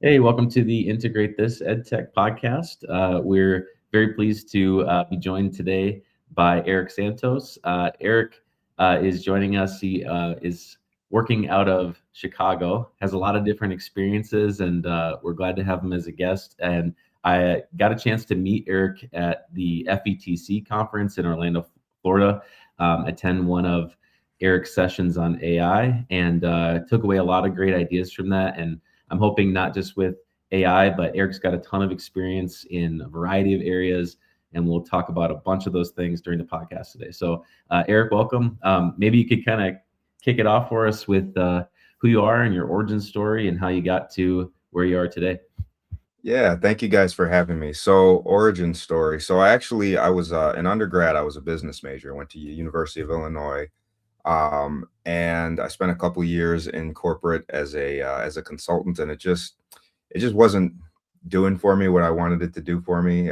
Hey, welcome to the Integrate This EdTech Podcast. We're very pleased to be joined today by Eric Santos. Eric is joining us. He is working out of Chicago, has a lot of different experiences, and we're glad to have him as a guest. And I got a chance to meet Eric at the FETC conference in Orlando, Florida, attend one of Eric's sessions on AI, and took away a lot of great ideas from that. And I'm hoping not just with AI, but Eric's got a ton of experience in a variety of areas, and we'll talk about a bunch of those things during the podcast today. So, Eric, welcome. Maybe you could kind of kick it off for us with who you are and your origin story and how you got to where you are today. Yeah, thank you guys for having me. So, origin story. So, I was an undergrad. I was a business major. I went to University of Illinois, and I spent a couple of years in corporate as a consultant, and it just wasn't doing for me what I wanted it to do for me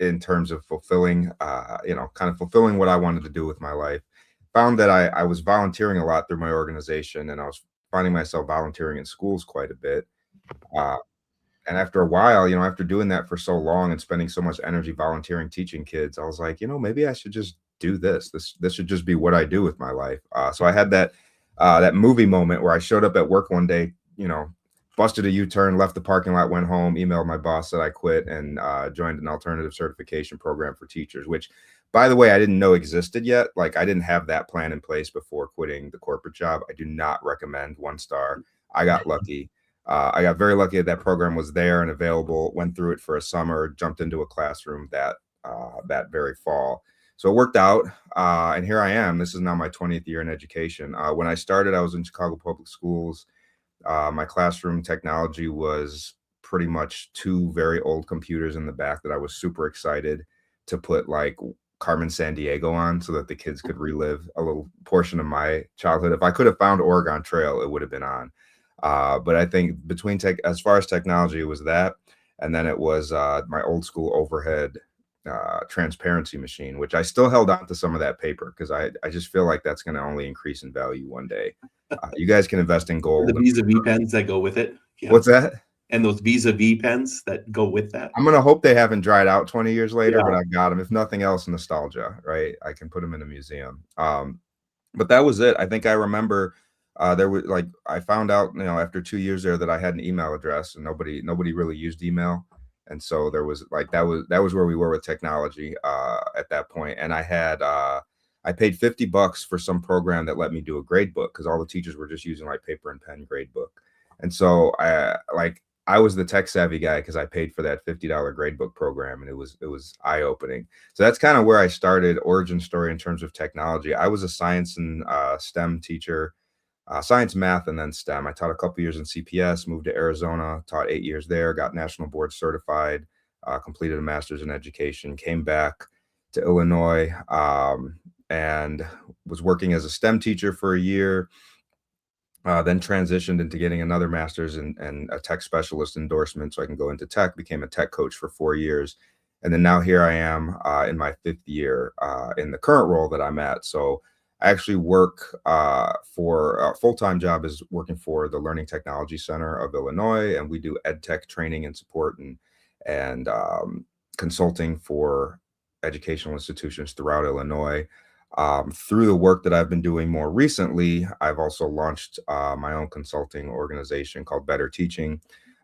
in terms of fulfilling, kind of fulfilling what I wanted to do with my life. Found that I was volunteering a lot through my organization, and I was finding myself volunteering in schools quite a bit. Uh, and after a while, after doing that for so long and spending so much energy volunteering, teaching kids, I was like, maybe I should just do this. This should just be what I do with my life. So I had that movie moment where I showed up at work one day, busted a U-turn, left the parking lot, went home, emailed my boss that I quit, and joined an alternative certification program for teachers, which, by the way, I didn't know existed yet. Like, I didn't have that plan in place before quitting the corporate job. I do not recommend 1 star. I got lucky. I got very lucky that program was there and available, went through it for a summer, jumped into a classroom that very fall. So it worked out, and here I am. This is now my 20th year in education. When I started, I was in Chicago Public Schools. My classroom technology was pretty much 2 very old computers in the back that I was super excited to put like Carmen Sandiego on so that the kids could relive a little portion of my childhood. If I could have found Oregon Trail, it would have been on. But I think as far as technology, it was that. And then it was my old school overhead transparency machine, which I still held on to some of that paper because I just feel like that's going to only increase in value one day. You guys can invest in gold. The Visa V pens that go with it. Yeah. What's that? And those Visa V pens that go with that. I'm going to hope they haven't dried out 20 years later, but I got them. If nothing else, nostalgia, right? I can put them in a museum. But that was it. I think I remember there was I found out, after 2 years there that I had an email address and nobody really used email. And so there was that was where we were with technology at that point. And I paid $50 for some program that let me do a grade book because all the teachers were just using like paper and pen grade book. And so I was the tech savvy guy because I paid for that $50 grade book program, and it was eye opening. So that's kind of where I started. Origin story in terms of technology. I was a science and STEM teacher. Science, math, and then STEM. I taught a couple years in CPS, moved to Arizona, taught 8 years there, got national board certified, completed a master's in education, came back to Illinois, and was working as a STEM teacher for a year, then transitioned into getting another master's and a tech specialist endorsement so I can go into tech, became a tech coach for 4 years. And then now here I am in my 5th year in the current role that I'm at. So I actually work for a full-time job is working for the Learning Technology Center of Illinois, and we do EdTech training and support and consulting for educational institutions throughout Illinois. Through the work that I've been doing more recently, I've also launched my own consulting organization called Better Teaching.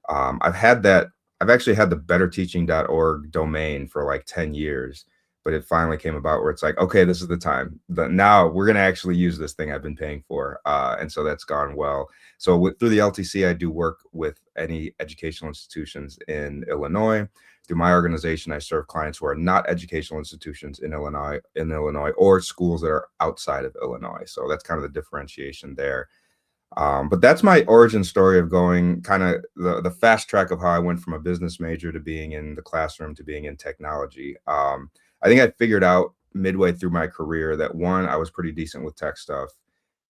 I've actually had the betterteaching.org domain for like 10 years. But it finally came about where it's like, okay, this is the time. Now we're going to actually use this thing I've been paying for. And so that's gone well. So through the LTC, I do work with any educational institutions in Illinois. Through my organization, I serve clients who are not educational institutions in Illinois or schools that are outside of Illinois. So that's kind of the differentiation there. But that's my origin story of going kind of the fast track of how I went from a business major to being in the classroom to being in technology. I think I figured out midway through my career that 1, I was pretty decent with tech stuff.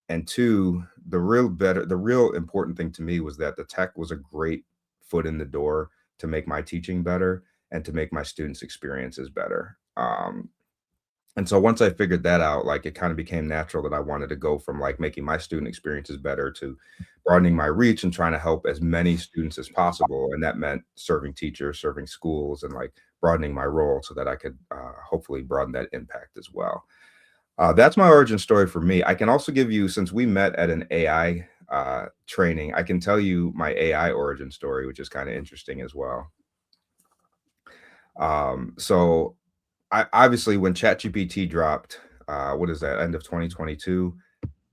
And 2, the real important thing to me was that the tech was a great foot in the door to make my teaching better and to make my students' experiences better. And so once I figured that out, like it kind of became natural that I wanted to go from like making my student experiences better to broadening my reach and trying to help as many students as possible. And that meant serving teachers, serving schools, and like broadening my role so that I could hopefully broaden that impact as well. That's my origin story for me. I can also give you, since we met at an AI training, I can tell you my AI origin story, which is kind of interesting as well. So I obviously when ChatGPT dropped, what is that, end of 2022?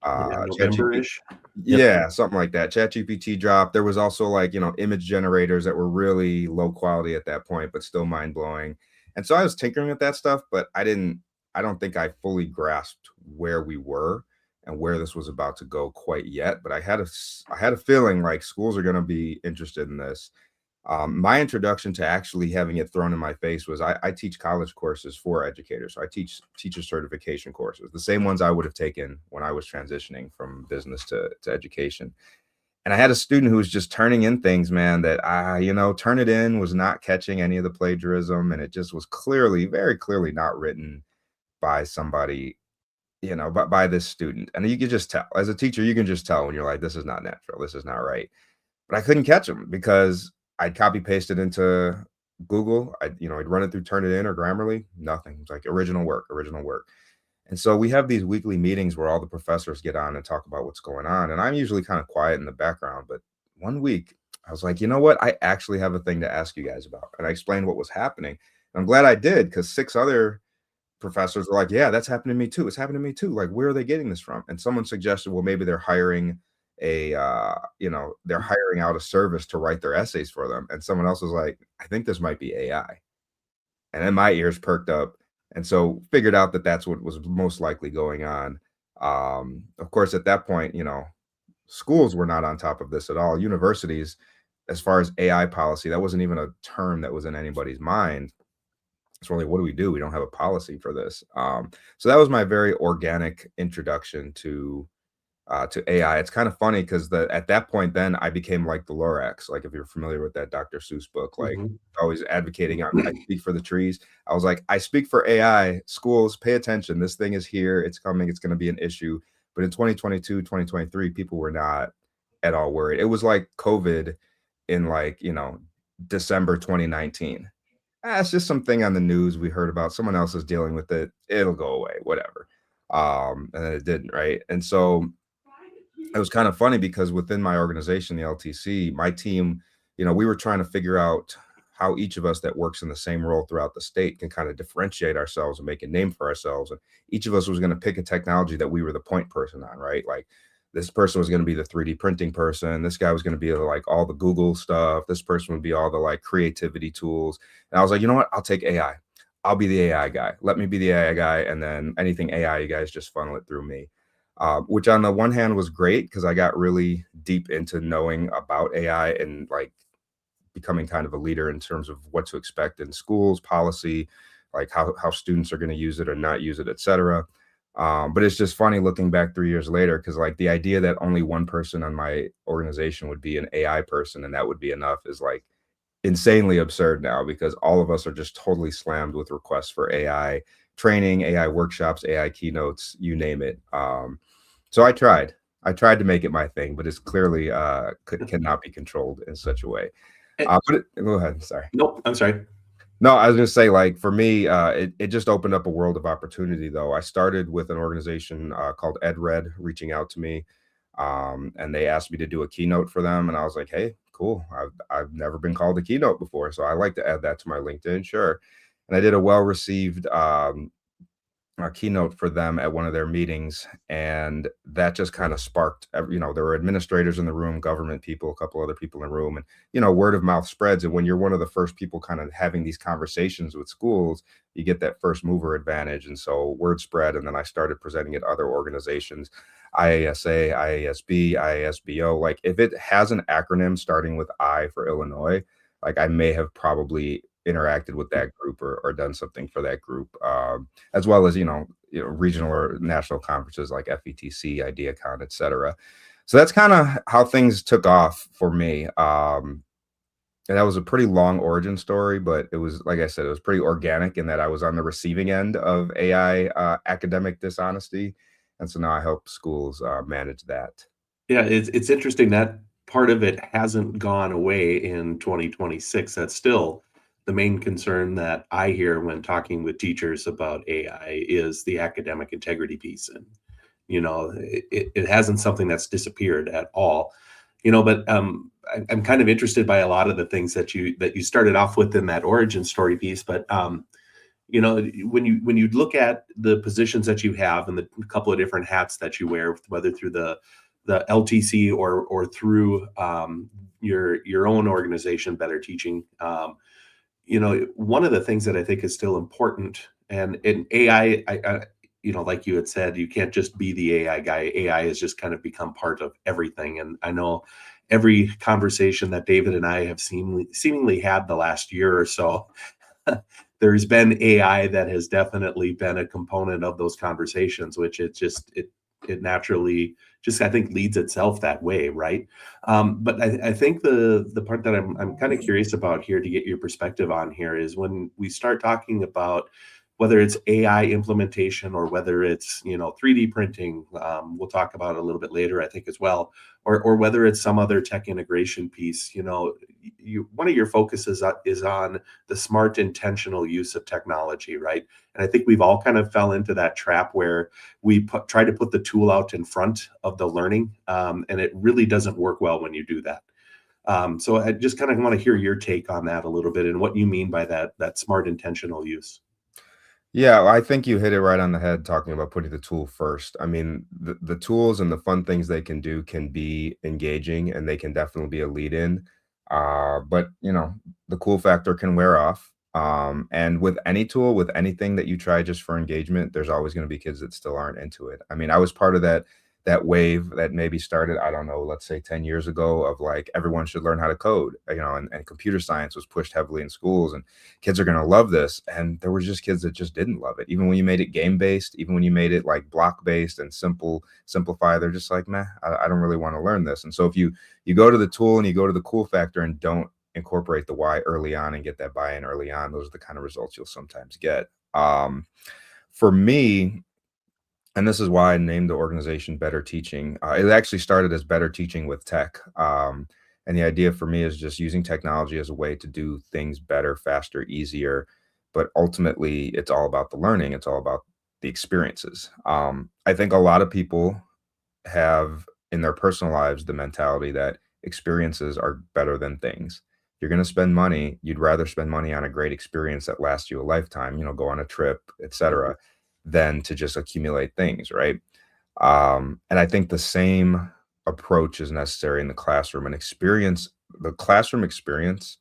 November-ish. Yeah, something like that. ChatGPT dropped. There was also like, image generators that were really low quality at that point, but still mind blowing. And so I was tinkering with that stuff, but I don't think I fully grasped where we were and where this was about to go quite yet. But I had a feeling like schools are going to be interested in this. My introduction to actually having it thrown in my face was I teach college courses for educators. So I teach teacher certification courses, the same ones I would have taken when I was transitioning from business to education. And I had a student who was just turning in things, man, that Turnitin was not catching any of the plagiarism. And it just was very clearly not written by somebody, but by this student. And you can just tell, as a teacher, you can just tell when you're like, this is not natural. This is not right. But I couldn't catch them because I'd copy paste it into Google. I'd run it through Turnitin or Grammarly. Nothing. It's like original work. And so we have these weekly meetings where all the professors get on and talk about what's going on. And I'm usually kind of quiet in the background. But one week I was like, you know what? I actually have a thing to ask you guys about. And I explained what was happening. And I'm glad I did, because 6 other professors were like, yeah, that's happened to me too. It's happened to me too. Like, where are they getting this from? And someone suggested, well, maybe they're hiring they're hiring out a service to write their essays for them. And someone else was like, I think this might be AI. And then my ears perked up. And so figured out that that's what was most likely going on. Of course, at that point, schools were not on top of this at all. Universities, as far as AI policy, that wasn't even a term that was in anybody's mind. It's really, what do we do? We don't have a policy for this. So that was my very organic introduction to AI. It's kind of funny because at that point, then I became like the Lorax. Like, if you're familiar with that Dr. Seuss book, like always advocating, I speak for the trees. I was like, I speak for AI. Schools, pay attention. This thing is here. It's coming. It's going to be an issue. But in 2022, 2023, people were not at all worried. It was like COVID in December 2019. It's just something on the news we heard about. Someone else is dealing with it. It'll go away, whatever. And then it didn't, right? And so it was kind of funny because within my organization, the LTC, my team, we were trying to figure out how each of us that works in the same role throughout the state can kind of differentiate ourselves and make a name for ourselves. And each of us was going to pick a technology that we were the point person on, right? Like, this person was going to be the 3D printing person. This guy was going to be like all the Google stuff. This person would be all the like creativity tools. And I was like, you know what? I'll take AI. I'll be the AI guy. Let me be the AI guy. And then anything AI, you guys just funnel it through me. Which on the one hand was great because I got really deep into knowing about AI and like becoming kind of a leader in terms of what to expect in schools, policy, like how students are going to use it or not use it, et cetera. But it's just funny looking back 3 years later, because like the idea that only one person on my organization would be an AI person and that would be enough is like insanely absurd now, because all of us are just totally slammed with requests for AI training, AI workshops, AI keynotes, you name it. So I tried to make it my thing, but it's clearly cannot be controlled in such a way. Go ahead. Sorry. Nope. I'm sorry. No, I was going to say, like, for me, it just opened up a world of opportunity, though. I started with an organization called EdRed reaching out to me, and they asked me to do a keynote for them. And I was like, hey, cool. I've never been called a keynote before, so I like to add that to my LinkedIn. Sure. And I did a well-received keynote for them at one of their meetings, and that just kind of sparked, there were administrators in the room, government people, a couple other people in the room, and word of mouth spreads. And when you're one of the first people kind of having these conversations with schools, you get that first mover advantage. And so word spread, and then I started presenting at other organizations, IASA, IASB, IASBO. Like, if it has an acronym starting with I for Illinois, like, I may have probably interacted with that group or done something for that group, as well as regional or national conferences like FETC, IdeaCon, et cetera. So that's kind of how things took off for me. And that was a pretty long origin story, but it was, like I said, it was pretty organic in that I was on the receiving end of AI academic dishonesty. And so now I help schools manage that. Yeah, it's interesting that part of it hasn't gone away in 2026. That's still the main concern that I hear when talking with teachers about AI is the academic integrity piece. And, it hasn't something that's disappeared at all. But I'm kind of interested by a lot of the things that you started off with in that origin story piece. But when you look at the positions that you have and the couple of different hats that you wear, whether through the LTC or through your own organization, Better Teaching, one of the things that I think is still important, and in AI, like you had said, you can't just be the AI guy. AI has just kind of become part of everything. And I know every conversation that David and I have seemingly had the last year or so, there's been AI that has definitely been a component of those conversations, which it naturally just, I think, leads itself that way, right? But I think the part that I'm kind of curious about here to get your perspective on here is when we start talking about whether it's AI implementation or whether it's 3D printing. We'll talk about it a little bit later, I think, as well, or whether it's some other tech integration piece. One of your focuses is on the smart, intentional use of technology, right? And I think we've all kind of fell into that trap where we try to put the tool out in front of the learning, and it really doesn't work well when you do that. So I just kind of want to hear your take on that a little bit and what you mean by that smart, intentional use. Yeah, well, I think you hit it right on the head talking about putting the tool first. I mean, the tools and the fun things they can do can be engaging and they can definitely be a lead in. But the cool factor can wear off. And with any tool, with anything that you try just for engagement, there's always going to be kids that still aren't into it. I mean, I was part of that wave that maybe started, I don't know, let's say 10 years ago, of like everyone should learn how to code, and computer science was pushed heavily in schools and kids are going to love this. And there were just kids that just didn't love it. Even when you made it game based, even when you made it like block based and simplify, they're just like, meh, I don't really want to learn this. And so if you go to the tool and you go to the cool factor and don't incorporate the why early on and get that buy-in early on, those are the kind of results you'll sometimes get. For me, and this is why I named the organization Better Teaching. It actually started as Better Teaching with Tech. And the idea for me is just using technology as a way to do things better, faster, easier. But ultimately, it's all about the learning. It's all about the experiences. I think a lot of people have in their personal lives the mentality that experiences are better than things. If you're going to spend money, you'd rather spend money on a great experience that lasts you a lifetime, go on a trip, etc., than to just accumulate things, right? And I think the same approach is necessary in the classroom. The classroom experience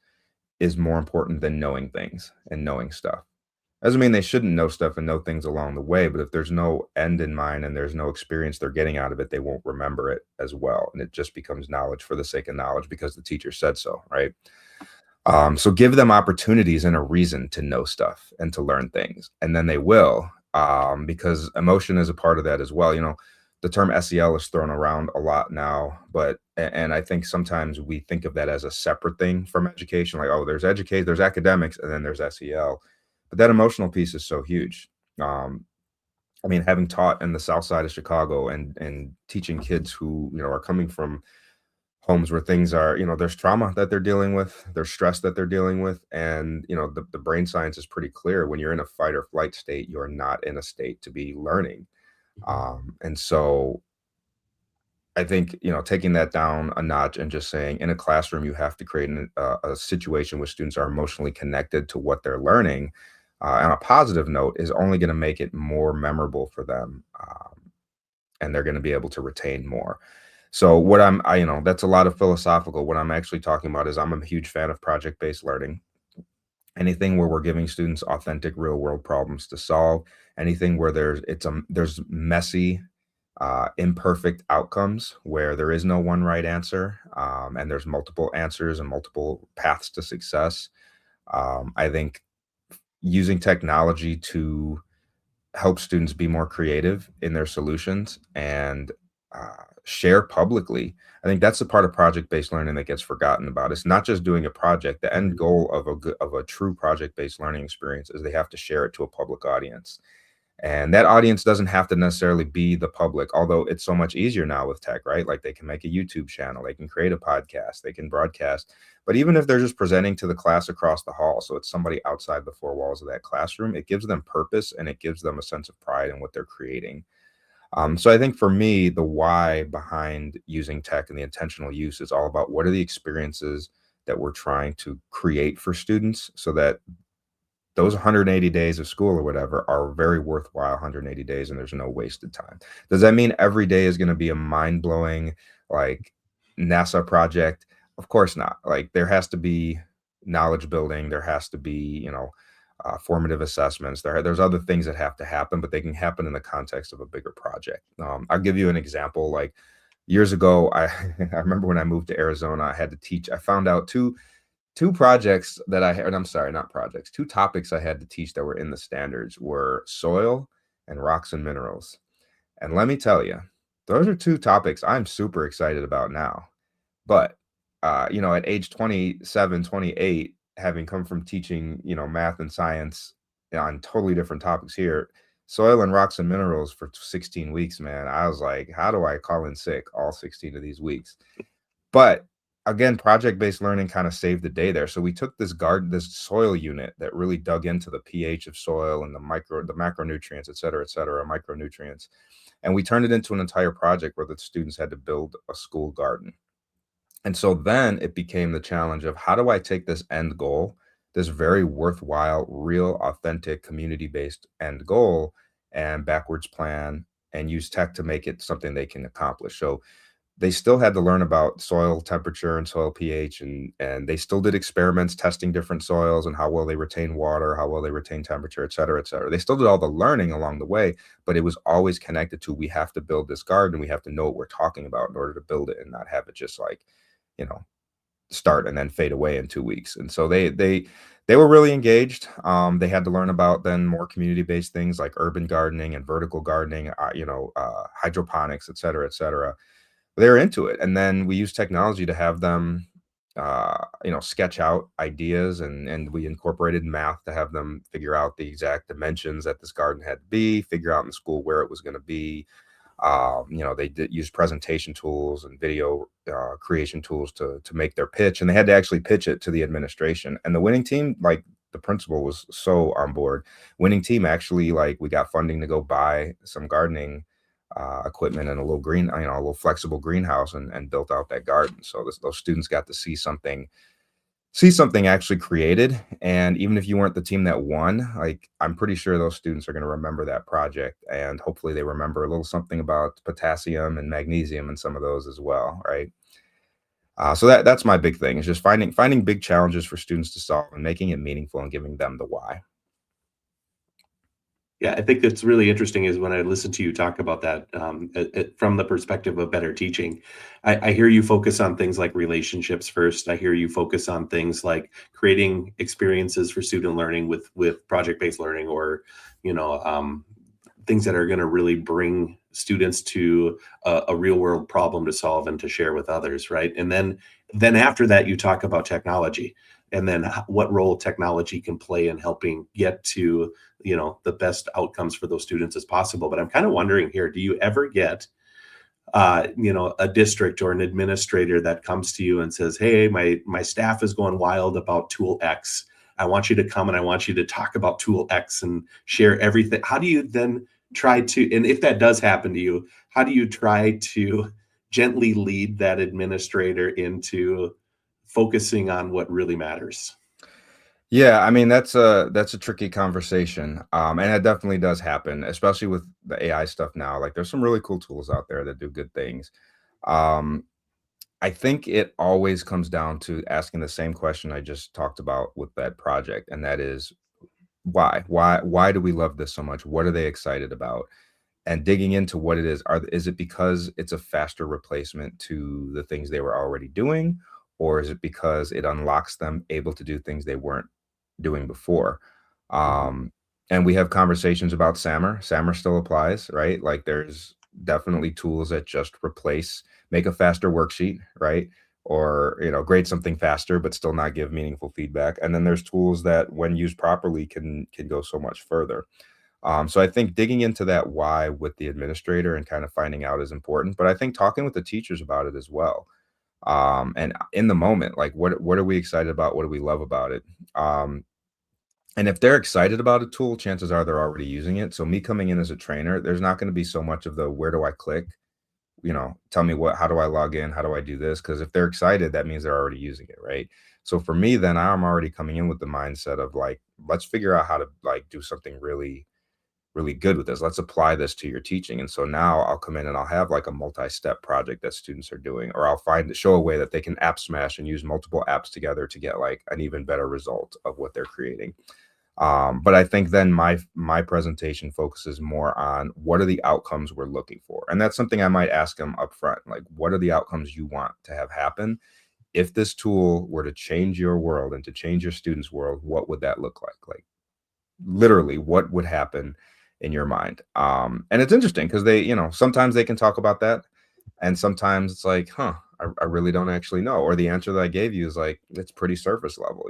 is more important than knowing things and knowing stuff. Doesn't mean they shouldn't know stuff and know things along the way, but if there's no end in mind and there's no experience they're getting out of it, they won't remember it as well. And it just becomes knowledge for the sake of knowledge because the teacher said so, right? So give them opportunities and a reason to know stuff and to learn things, and then they will, because emotion is a part of that as well. The term SEL is thrown around a lot now, and I think sometimes we think of that as a separate thing from education, like, oh, there's academics, and then there's SEL, but that emotional piece is so huge. I mean, having taught in the South Side of Chicago and teaching kids who are coming from homes where things are, there's trauma that they're dealing with, there's stress that they're dealing with. And, the brain science is pretty clear. When you're in a fight or flight state, you're not in a state to be learning. And so I think, taking that down a notch and just saying in a classroom, you have to create a situation where students are emotionally connected to what they're learning on a positive note is only going to make it more memorable for them. And they're going to be able to retain more. So what that's a lot of philosophical. What I'm actually talking about is I'm a huge fan of project-based learning. Anything where we're giving students authentic real world problems to solve, anything where there's messy, imperfect outcomes where there is no one right answer, and there's multiple answers and multiple paths to success. I think using technology to help students be more creative in their solutions and share publicly. I think that's the part of project-based learning that gets forgotten about. It's not just doing a project. The end goal of a true project-based learning experience is they have to share it to a public audience. And that audience doesn't have to necessarily be the public, although it's so much easier now with tech, right? Like they can make a YouTube channel, they can create a podcast, they can broadcast. But even if they're just presenting to the class across the hall, so it's somebody outside the four walls of that classroom, it gives them purpose and it gives them a sense of pride in what they're creating. So I think for me, the why behind using tech and the intentional use is all about what are the experiences that we're trying to create for students so that those 180 days of school or whatever are very worthwhile 180 days and there's no wasted time. Does that mean every day is going to be a mind-blowing like NASA project? Of course not. Like there has to be knowledge building, there has to be, formative assessments. There's other things that have to happen, but they can happen in the context of a bigger project. I'll give you an example. Like years ago, I remember when I moved to Arizona, I had to teach. I found out two projects that I had, I'm sorry, not projects, two topics I had to teach that were in the standards were soil and rocks and minerals. And let me tell you, those are two topics I'm super excited about now. But, at age 27, 28, having come from teaching, math and science on totally different topics here, soil and rocks and minerals for 16 weeks, man, I was like, how do I call in sick all 16 of these weeks? But again, project-based learning kind of saved the day there. So we took this soil unit that really dug into the pH of soil and the macronutrients, et cetera, micronutrients. And we turned it into an entire project where the students had to build a school garden. And so then it became the challenge of how do I take this end goal, this very worthwhile, real, authentic, community-based end goal and backwards plan and use tech to make it something they can accomplish. So they still had to learn about soil temperature and soil pH, and they still did experiments testing different soils and how well they retain water, how well they retain temperature, et cetera, et cetera. They still did all the learning along the way, but it was always connected to we have to build this garden. We have to know what we're talking about in order to build it and not have it just like, start and then fade away in 2 weeks. And so they were really engaged. They had to learn about then more community-based things like urban gardening and vertical gardening, hydroponics, et cetera, et cetera. They're into it. And then we use technology to have them, sketch out ideas and we incorporated math to have them figure out the exact dimensions that this garden had to be, figure out in school where it was going to be. They did use presentation tools and video creation tools to make their pitch, and they had to actually pitch it to the administration. And the winning team, like the principal was so on board. Winning team actually, like we got funding to go buy some gardening equipment and a little flexible greenhouse and built out that garden. So those students got to see something actually created. And even if you weren't the team that won, like I'm pretty sure those students are going to remember that project, and hopefully they remember a little something about potassium and magnesium and some of those as well, right? So that's my big thing, is just finding big challenges for students to solve and making it meaningful and giving them the why. Yeah, I think that's really interesting is when I listen to you talk about that from the perspective of better teaching. I hear you focus on things like relationships first. I hear you focus on things like creating experiences for student learning with project-based learning, or things that are going to really bring students to a real world problem to solve and to share with others, right? And then after that, you talk about technology. And then what role technology can play in helping get to, the best outcomes for those students as possible. But I'm kind of wondering here, do you ever get, a district or an administrator that comes to you and says, hey, my staff is going wild about tool X. I want you to come and I want you to talk about tool X and share everything. How do you then try to, and if that does happen to you, how do you try to gently lead that administrator into focusing on what really matters? Yeah, I mean, that's a tricky conversation. And it definitely does happen, especially with the AI stuff now. Like there's some really cool tools out there that do good things. I think it always comes down to asking the same question I just talked about with that project. And that is why? Why do we love this so much? What are they excited about? And digging into what it is. Is it because it's a faster replacement to the things they were already doing? Or is it because it unlocks them able to do things they weren't doing before? And we have conversations about SAMR. SAMR still applies, right? Like there's definitely tools that just make a faster worksheet, right? Or, grade something faster, but still not give meaningful feedback. And then there's tools that, when used properly, can go so much further. So I think digging into that why with the administrator and kind of finding out is important. But I think talking with the teachers about it as well. And in the moment, like what are we excited about? What do we love about it? And if they're excited about a tool, chances are they're already using it. So me coming in as a trainer, there's not going to be so much of the where do I click? Tell me how do I log in? How do I do this? Because if they're excited, that means they're already using it, right? So for me, then I'm already coming in with the mindset of like, let's figure out how to like do something really, really good with this. Let's apply this to your teaching. And so now I'll come in and I'll have like a multi-step project that students are doing, or I'll show a way that they can app smash and use multiple apps together to get like an even better result of what they're creating. But I think then my presentation focuses more on what are the outcomes we're looking for. And that's something I might ask them up front. Like, what are the outcomes you want to have happen? If this tool were to change your world and to change your students' world, what would that look like? Like, literally, what would happen in your mind? And it's interesting because they, sometimes they can talk about that. And sometimes it's like, I really don't actually know. Or the answer that I gave you is like, it's pretty surface level,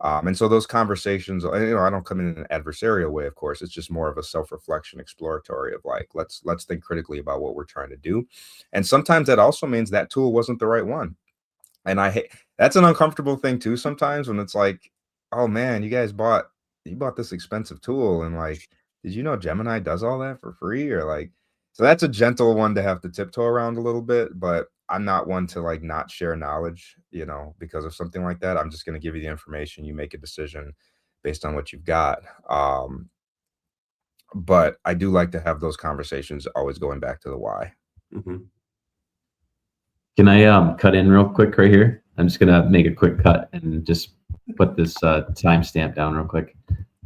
And so those conversations, I don't come in an adversarial way, of course. It's just more of a self-reflection, exploratory of like, let's think critically about what we're trying to do. And sometimes that also means that tool wasn't the right one. And that's an uncomfortable thing too sometimes, when it's like, oh man, you bought this expensive tool, and like, did you know Gemini does all that for free? Or like, so that's a gentle one to have to tiptoe around a little bit, but I'm not one to like not share knowledge, because of something like that. I'm just going to give you the information. You make a decision based on what you've got. But I do like to have those conversations, always going back to the why. Mm-hmm. Can I cut in real quick right here? I'm just gonna make a quick cut and just put this timestamp down real quick.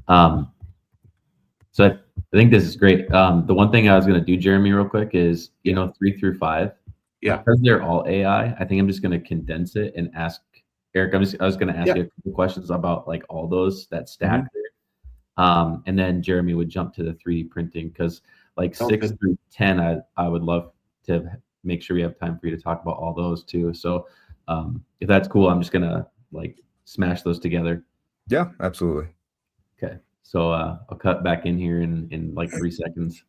So I think this is great. The one thing I was gonna do, Jeremy, real quick is 3 through 5. Yeah. Because they're all AI, I think I'm just gonna condense it and ask Eric. I was gonna ask you a couple questions about like all those that stack there. And then Jeremy would jump to the 3D printing, because like 6 through 10, I would love to make sure we have time for you to talk about all those too. So if that's cool, I'm just gonna like smash those together. Yeah, absolutely. Okay, so I'll cut back in here in like 3 seconds.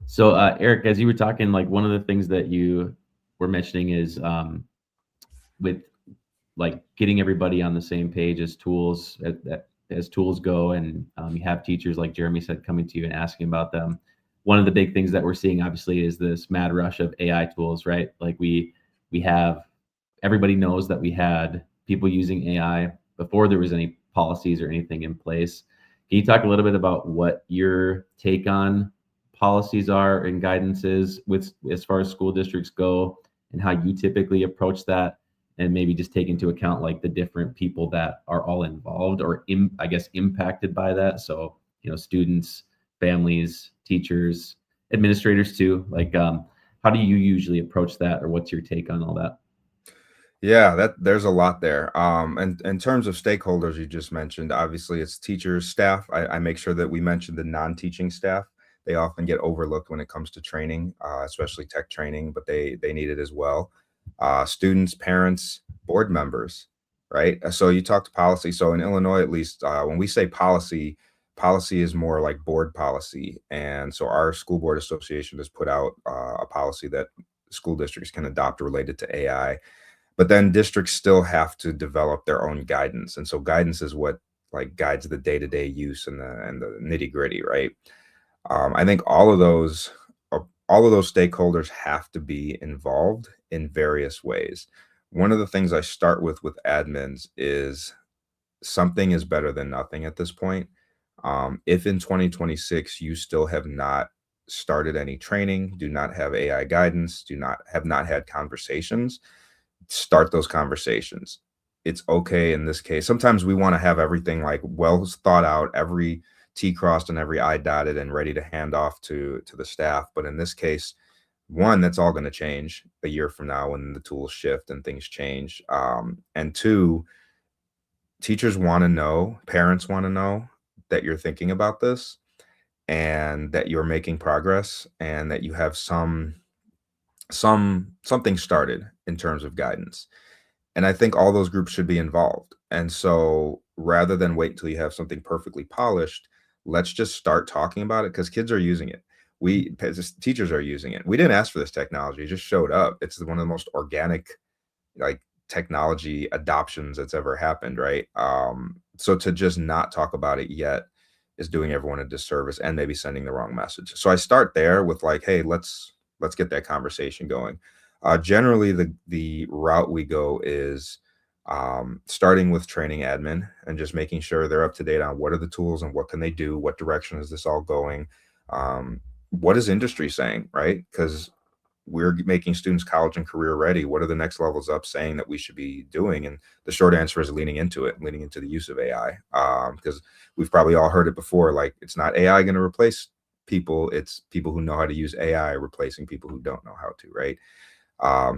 So Eric, as you were talking, like one of the things that you were mentioning is with like getting everybody on the same page as tools as tools go, and you have teachers, like Jeremy said, coming to you and asking about them. One of the big things that we're seeing, obviously, is this mad rush of AI tools, right? Like we have, everybody knows that we had people using AI before there was any policies or anything in place. Can you talk a little bit about what your take on policies are and guidances with as far as school districts go, and how you typically approach that? And maybe just take into account like the different people that are all involved or I guess impacted by that. So, students, families, teachers, administrators too. Like, how do you usually approach that, or what's your take on all that? Yeah, there's a lot there. And in terms of stakeholders you just mentioned, obviously it's teachers, staff. I make sure that we mention the non-teaching staff. They often get overlooked when it comes to training, especially tech training, but they need it as well. Students, parents, board members, right? So you talk to policy. So in Illinois, at least, when we say policy is more like board policy. And so our school board association has put out a policy that school districts can adopt related to AI. But then districts still have to develop their own guidance. And so guidance is what like guides the day-to-day use and the nitty-gritty, right? I think all of those stakeholders have to be involved in various ways. One of the things I start with admins is something is better than nothing at this point. If in 2026 you still have not started any training, do not have AI guidance, have not had conversations, start those conversations. It's okay in this case. Sometimes we want to have everything like well thought out, every T crossed and every I dotted and ready to hand off to the staff. But in this case, one, that's all going to change a year from now when the tools shift and things change. And two, teachers want to know, parents want to know, that you're thinking about this and that you're making progress and that you have something started in terms of guidance. And I think all those groups should be involved. And so rather than wait until you have something perfectly polished, let's just start talking about it, because kids are using it. We as teachers are using it. We didn't ask for this technology, it just showed up. It's one of the most organic like technology adoptions that's ever happened, right? So to just not talk about it yet is doing everyone a disservice and maybe sending the wrong message. So I start there with like, hey, let's get that conversation going. Generally, the route we go is starting with training admin and just making sure they're up to date on what are the tools and what can they do, what direction is this all going, what is industry saying, right? Because we're making students college and career ready. What are the next levels up saying that we should be doing? And the short answer is leaning into it, leaning into the use of AI. Because we've probably all heard it before, like it's not AI going to replace people, it's people who know how to use AI replacing people who don't know how to, right?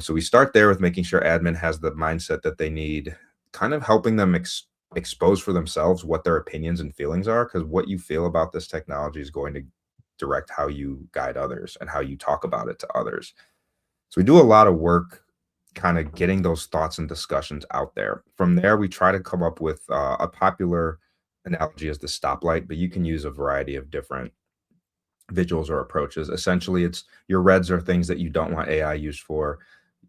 So we start there with making sure admin has the mindset that they need, kind of helping them expose for themselves what their opinions and feelings are, because what you feel about this technology is going to direct how you guide others and how you talk about it to others. So we do a lot of work kind of getting those thoughts and discussions out there. From there, we try to come up with a popular analogy as the stoplight, but you can use a variety of different visuals or approaches. Essentially, it's your reds are things that you don't want AI used for,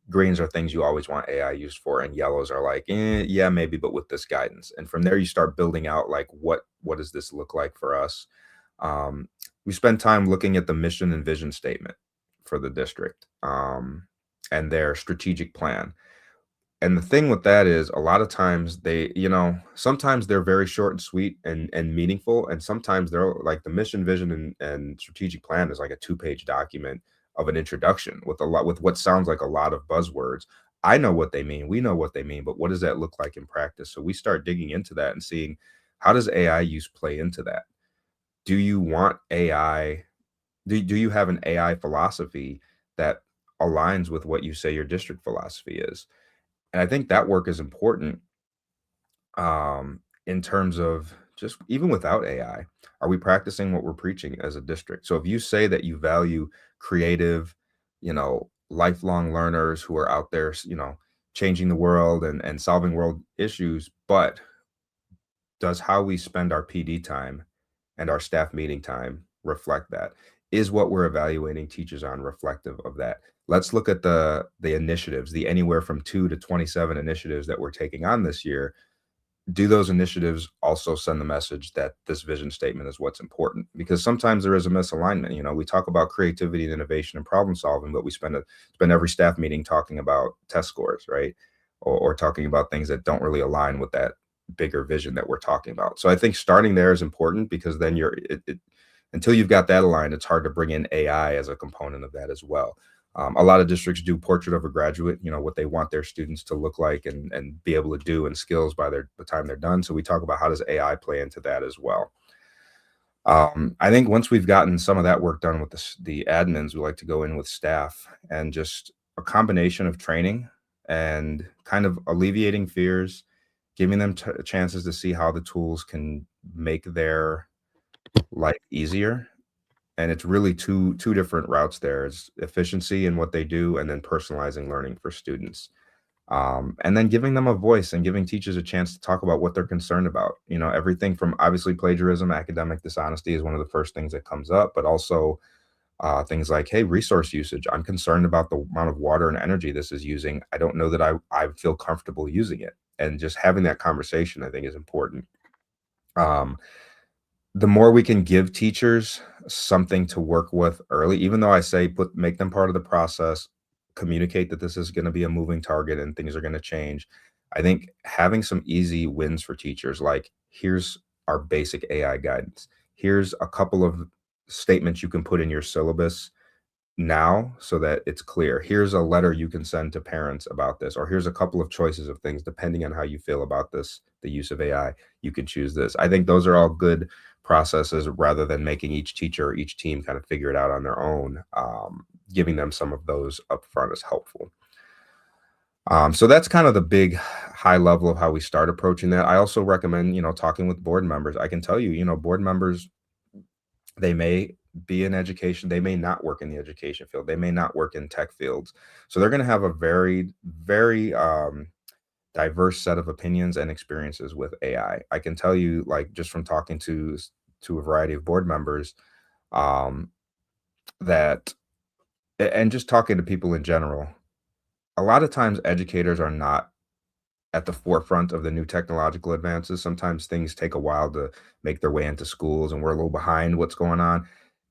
greens are things you always want AI used for, and yellows are like, yeah, maybe, but with this guidance. And from there, you start building out like, what does this look like for us? We spend time looking at the mission and vision statement for the district and their strategic plan. And the thing with that is a lot of times they, sometimes they're very short and sweet and meaningful. And sometimes they're like the mission, vision, and strategic plan is like a 2-page document of an introduction with what sounds like a lot of buzzwords. I know what they mean. We know what they mean, but what does that look like in practice? So we start digging into that and seeing, how does AI use play into that? Do you want AI? Do you have an AI philosophy that aligns with what you say your district philosophy is? And I think that work is important in terms of just even without AI, are we practicing what we're preaching as a district? So if you say that you value creative, lifelong learners who are out there, changing the world and solving world issues, but does how we spend our PD time and our staff meeting time reflect that? Is what we're evaluating teachers on reflective of that? Let's look at the initiatives, the anywhere from 2 to 27 initiatives that we're taking on this year. Do those initiatives also send the message that this vision statement is what's important? Because sometimes there is a misalignment. We talk about creativity and innovation and problem solving, but we spend every staff meeting talking about test scores, right? Or talking about things that don't really align with that bigger vision that we're talking about. So I think starting there is important, because then until you've got that aligned, it's hard to bring in AI as a component of that as well. A lot of districts do portrait of a graduate, what they want their students to look like and be able to do, and skills by the time they're done. So we talk about, how does AI play into that as well? I think once we've gotten some of that work done with the admins, we like to go in with staff and just a combination of training and kind of alleviating fears, giving them chances to see how the tools can make their life easier. And it's really two different routes there. It's efficiency in what they do, and then personalizing learning for students. And then giving them a voice and giving teachers a chance to talk about what they're concerned about. Everything from obviously plagiarism, academic dishonesty is one of the first things that comes up, but also things like, hey, resource usage. I'm concerned about the amount of water and energy this is using. I don't know that I feel comfortable using it. And just having that conversation, I think, is important. The more we can give teachers something to work with early, even though I say make them part of the process, communicate that this is going to be a moving target and things are going to change. I think having some easy wins for teachers, like, here's our basic AI guidance. Here's a couple of statements you can put in your syllabus now so that it's clear. Here's a letter you can send to parents about this, or here's a couple of choices of things depending on how you feel about this, the use of AI. You can choose this. I think those are all good processes, rather than making each teacher or each team kind of figure it out on their own. Giving them some of those up front is helpful. So that's kind of the big high level of how we start approaching that. I also recommend, talking with board members. I can tell you, board members, they may be in education, they may not work in the education field, they may not work in tech fields. So they're going to have a very diverse set of opinions and experiences with AI. I can tell you, like, just from talking to a variety of board members, um, that and just talking to people in general, a lot of times educators are not at the forefront of the new technological advances. Sometimes things take a while to make their way into schools, and we're a little behind what's going on.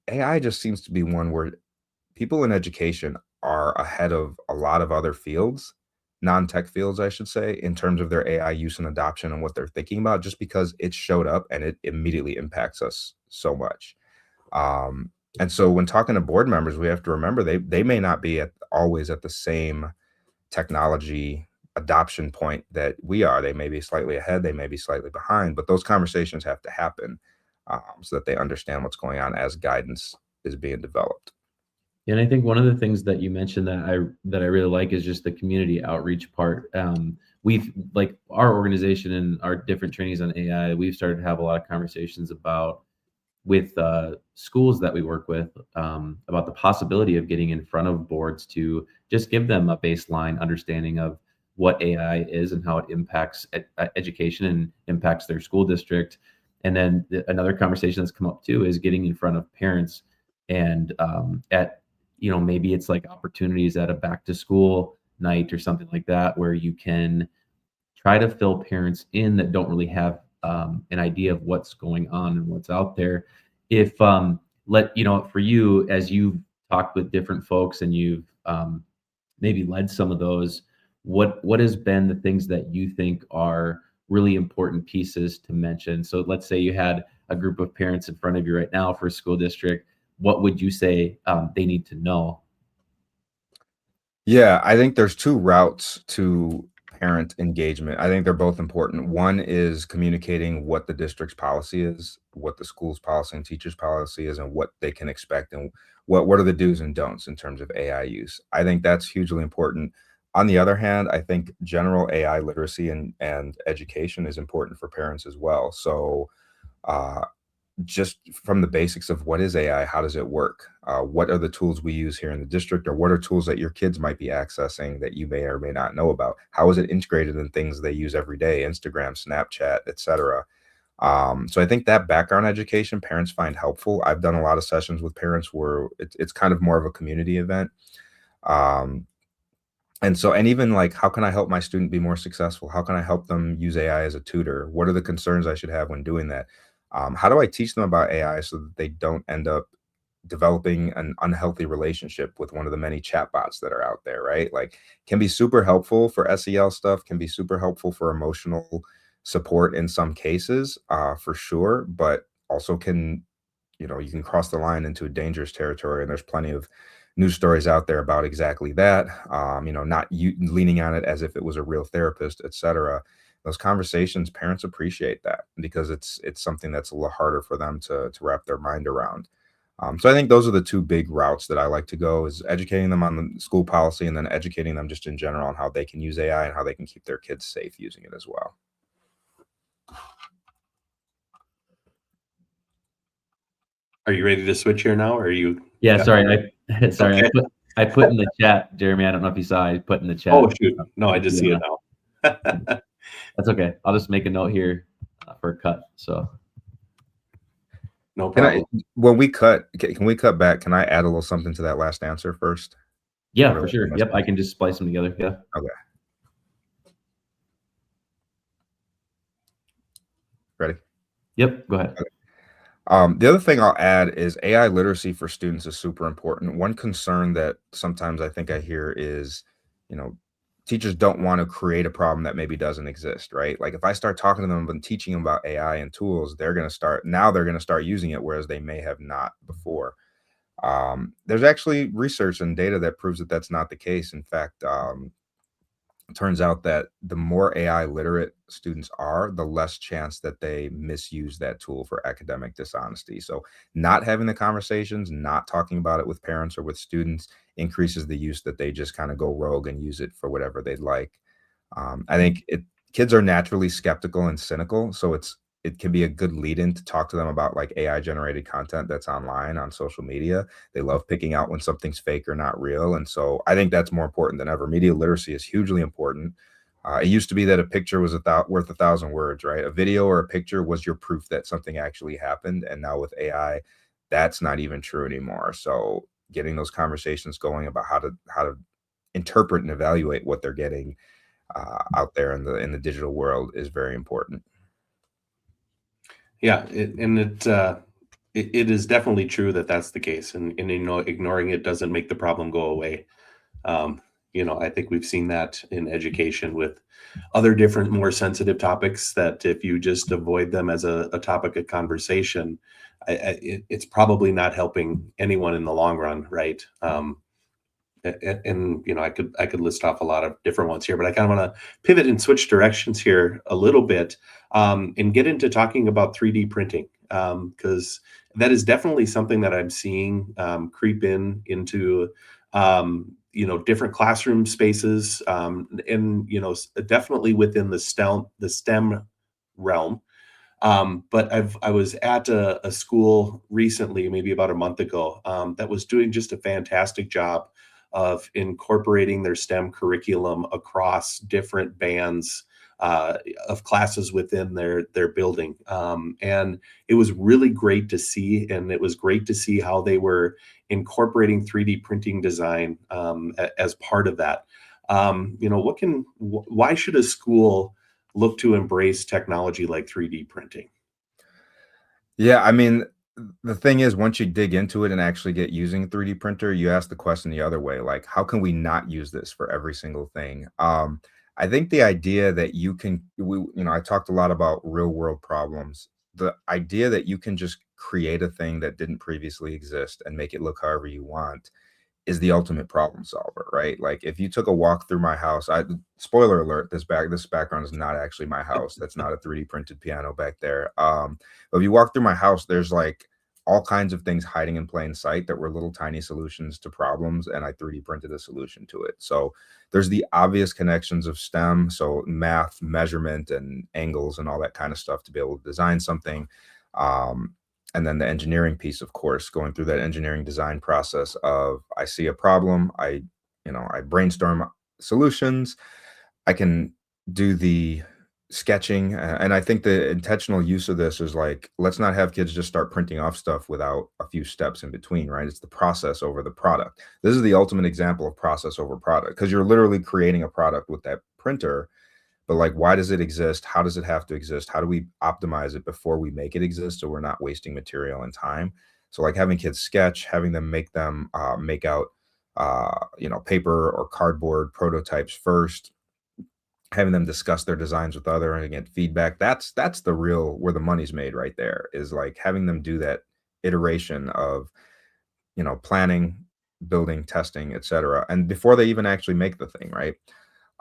AI just seems to be one where people in education are ahead of a lot of other fields, non-tech fields, I should say, in terms of their AI use and adoption and what they're thinking about, just because it showed up and it immediately impacts us so much. And so when talking to board members, we have to remember they may not be always at the same technology adoption point that we are. They may be slightly ahead, they may be slightly behind, but those conversations have to happen, so that they understand what's going on as guidance is being developed. And I think one of the things that you mentioned that I really like is just the community outreach part. We've, like, our organization and our different trainings on AI, we've started to have a lot of conversations with schools that we work with, about the possibility of getting in front of boards to just give them a baseline understanding of what AI is and how it impacts education and impacts their school district. And then another conversation that's come up too is getting in front of parents and maybe it's like opportunities at a back to school night or something like that, where you can try to fill parents in that don't really have an idea of what's going on and what's out there. If for you, as you've talked with different folks and you've maybe led some of those, what has been the things that you think are really important pieces to mention? So let's say you had a group of parents in front of you right now for a school district. What would you say they need to know? Yeah, I think there's two routes to parent engagement. I think they're both important. One is communicating what the district's policy is, what the school's policy and teachers' policy is, and what they can expect, and what are the do's and don'ts in terms of AI use. I think that's hugely important. On the other hand, I think general AI literacy and education is important for parents as well. So uh, just from the basics of what is AI, how does it work? What are the tools we use here in the district, or what are tools that your kids might be accessing that you may or may not know about? How is it integrated in things they use every day, Instagram, Snapchat, etc.? So I think that background education parents find helpful. I've done a lot of sessions with parents where it's kind of more of a community event. Um, and even like, how can I help my student be more successful? How can I help them use AI as a tutor? What are the concerns I should have when doing that? How do I teach them about AI so that they don't end up developing an unhealthy relationship with one of the many chatbots that are out there, right? Like, can be super helpful for SEL stuff, can be super helpful for emotional support in some cases, for sure, but also you can cross the line into a dangerous territory. And there's plenty of news stories out there about exactly that. Not you leaning on it as if it was a real therapist, etc. Those conversations, parents appreciate that because it's something that's a little harder for them to wrap their mind around. So I think those are the two big routes that I like to go: is educating them on the school policy, and then educating them just in general on how they can use AI and how they can keep their kids safe using it as well. Are you ready to switch here now, or are you? Yeah, sorry. Sorry, Okay. I put in the chat, Jeremy. I don't know if you saw. I put in the chat. Oh shoot! No, I just see it now. That's okay. I'll just make a note here for a cut. So no problem. When we cut, can we cut back? Can I add a little something to that last answer first? Yeah, for sure. Yep, I can just splice them together. Yeah. Okay. Ready? Yep. Go ahead. Okay. The other thing I'll add is AI literacy for students is super important. One concern that sometimes I think I hear is, teachers don't want to create a problem that maybe doesn't exist, right? Like, if I start talking to them and teaching them about AI and tools, they're going to start using it, whereas they may have not before. There's actually research and data that proves that that's not the case. In fact, it turns out that the more AI literate students are, the less chance that they misuse that tool for academic dishonesty. So not having the conversations, not talking about it with parents or with students, increases the use that they just kind of go rogue and use it for whatever they'd like. I think kids are naturally skeptical and cynical, so it can be a good lead-in to talk to them about like AI generated content that's online on social media. They love picking out when something's fake or not real. And so I think that's more important than ever. Media literacy is hugely important. It used to be that a picture was worth 1,000 words, right? A video or a picture was your proof that something actually happened. And now with AI, that's not even true anymore. So getting those conversations going about how to interpret and evaluate what they're getting out there in the digital world is very important. Yeah, it is definitely true that that's the case, and ignoring it doesn't make the problem go away. I think we've seen that in education with other different, more sensitive topics, that if you just avoid them as a topic of conversation, it's probably not helping anyone in the long run, right? I could list off a lot of different ones here, but I kind of want to pivot and switch directions here a little bit, and get into talking about 3D printing, because that is definitely something that I'm seeing creep into different classroom spaces, and definitely within the STEM realm. But I was at a school recently, maybe about a month ago, that was doing just a fantastic job of incorporating their STEM curriculum across different bands of classes within their building. And it was really great to see. And it was great to see how they were incorporating 3D printing design as part of that. Why should a school look to embrace technology like 3D printing? Yeah, I mean, the thing is, once you dig into it and actually get using a 3D printer, you ask the question the other way, like, how can we not use this for every single thing? I think the idea that I talked a lot about real world problems. The idea that you can just create a thing that didn't previously exist and make it look however you want is the ultimate problem solver, right? Like if you took a walk through my house, spoiler alert, this background is not actually my house. That's not a 3D printed piano back there. But if you walk through my house, there's like all kinds of things hiding in plain sight that were little tiny solutions to problems, and I 3D printed a solution to it. So there's the obvious connections of STEM, so math, measurement, and angles and all that kind of stuff to be able to design something. And then the engineering piece, of course, going through that engineering design process of I see a problem, I brainstorm solutions, I can do the sketching, and I think the intentional use of this is like, let's not have kids just start printing off stuff without a few steps in between, right? It's the process over the product. This is the ultimate example of process over product, because you're literally creating a product with that printer. But like, why does it exist? How does it have to exist? How do we optimize it before we make it exist, so we're not wasting material and time? So like having kids sketch, having them make out paper or cardboard prototypes first, having them discuss their designs with other and get feedback. That's the real where the money's made right there, is like having them do that iteration of planning, building, testing, etc. And before they even actually make the thing, right?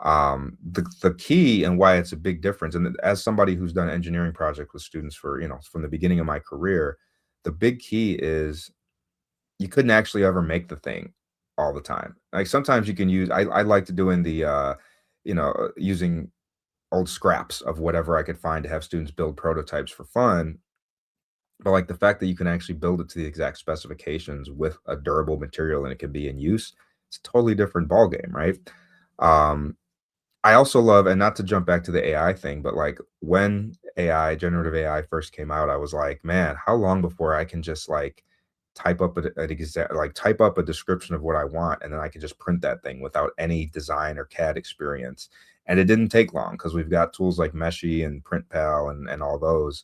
The key and why it's a big difference, and as somebody who's done engineering projects with students for from the beginning of my career, the big key is you couldn't actually ever make the thing all the time. Like sometimes you can use, I like to do in the using old scraps of whatever I could find to have students build prototypes for fun. But like the fact that you can actually build it to the exact specifications with a durable material and it can be in use, it's a totally different ballgame, right? I also love, and not to jump back to the AI thing, but like when generative AI first came out, I was like, man, how long before I can just like type up a description of what I want, and then I can just print that thing without any design or CAD experience. And it didn't take long, because we've got tools like Meshy and PrintPal and all those,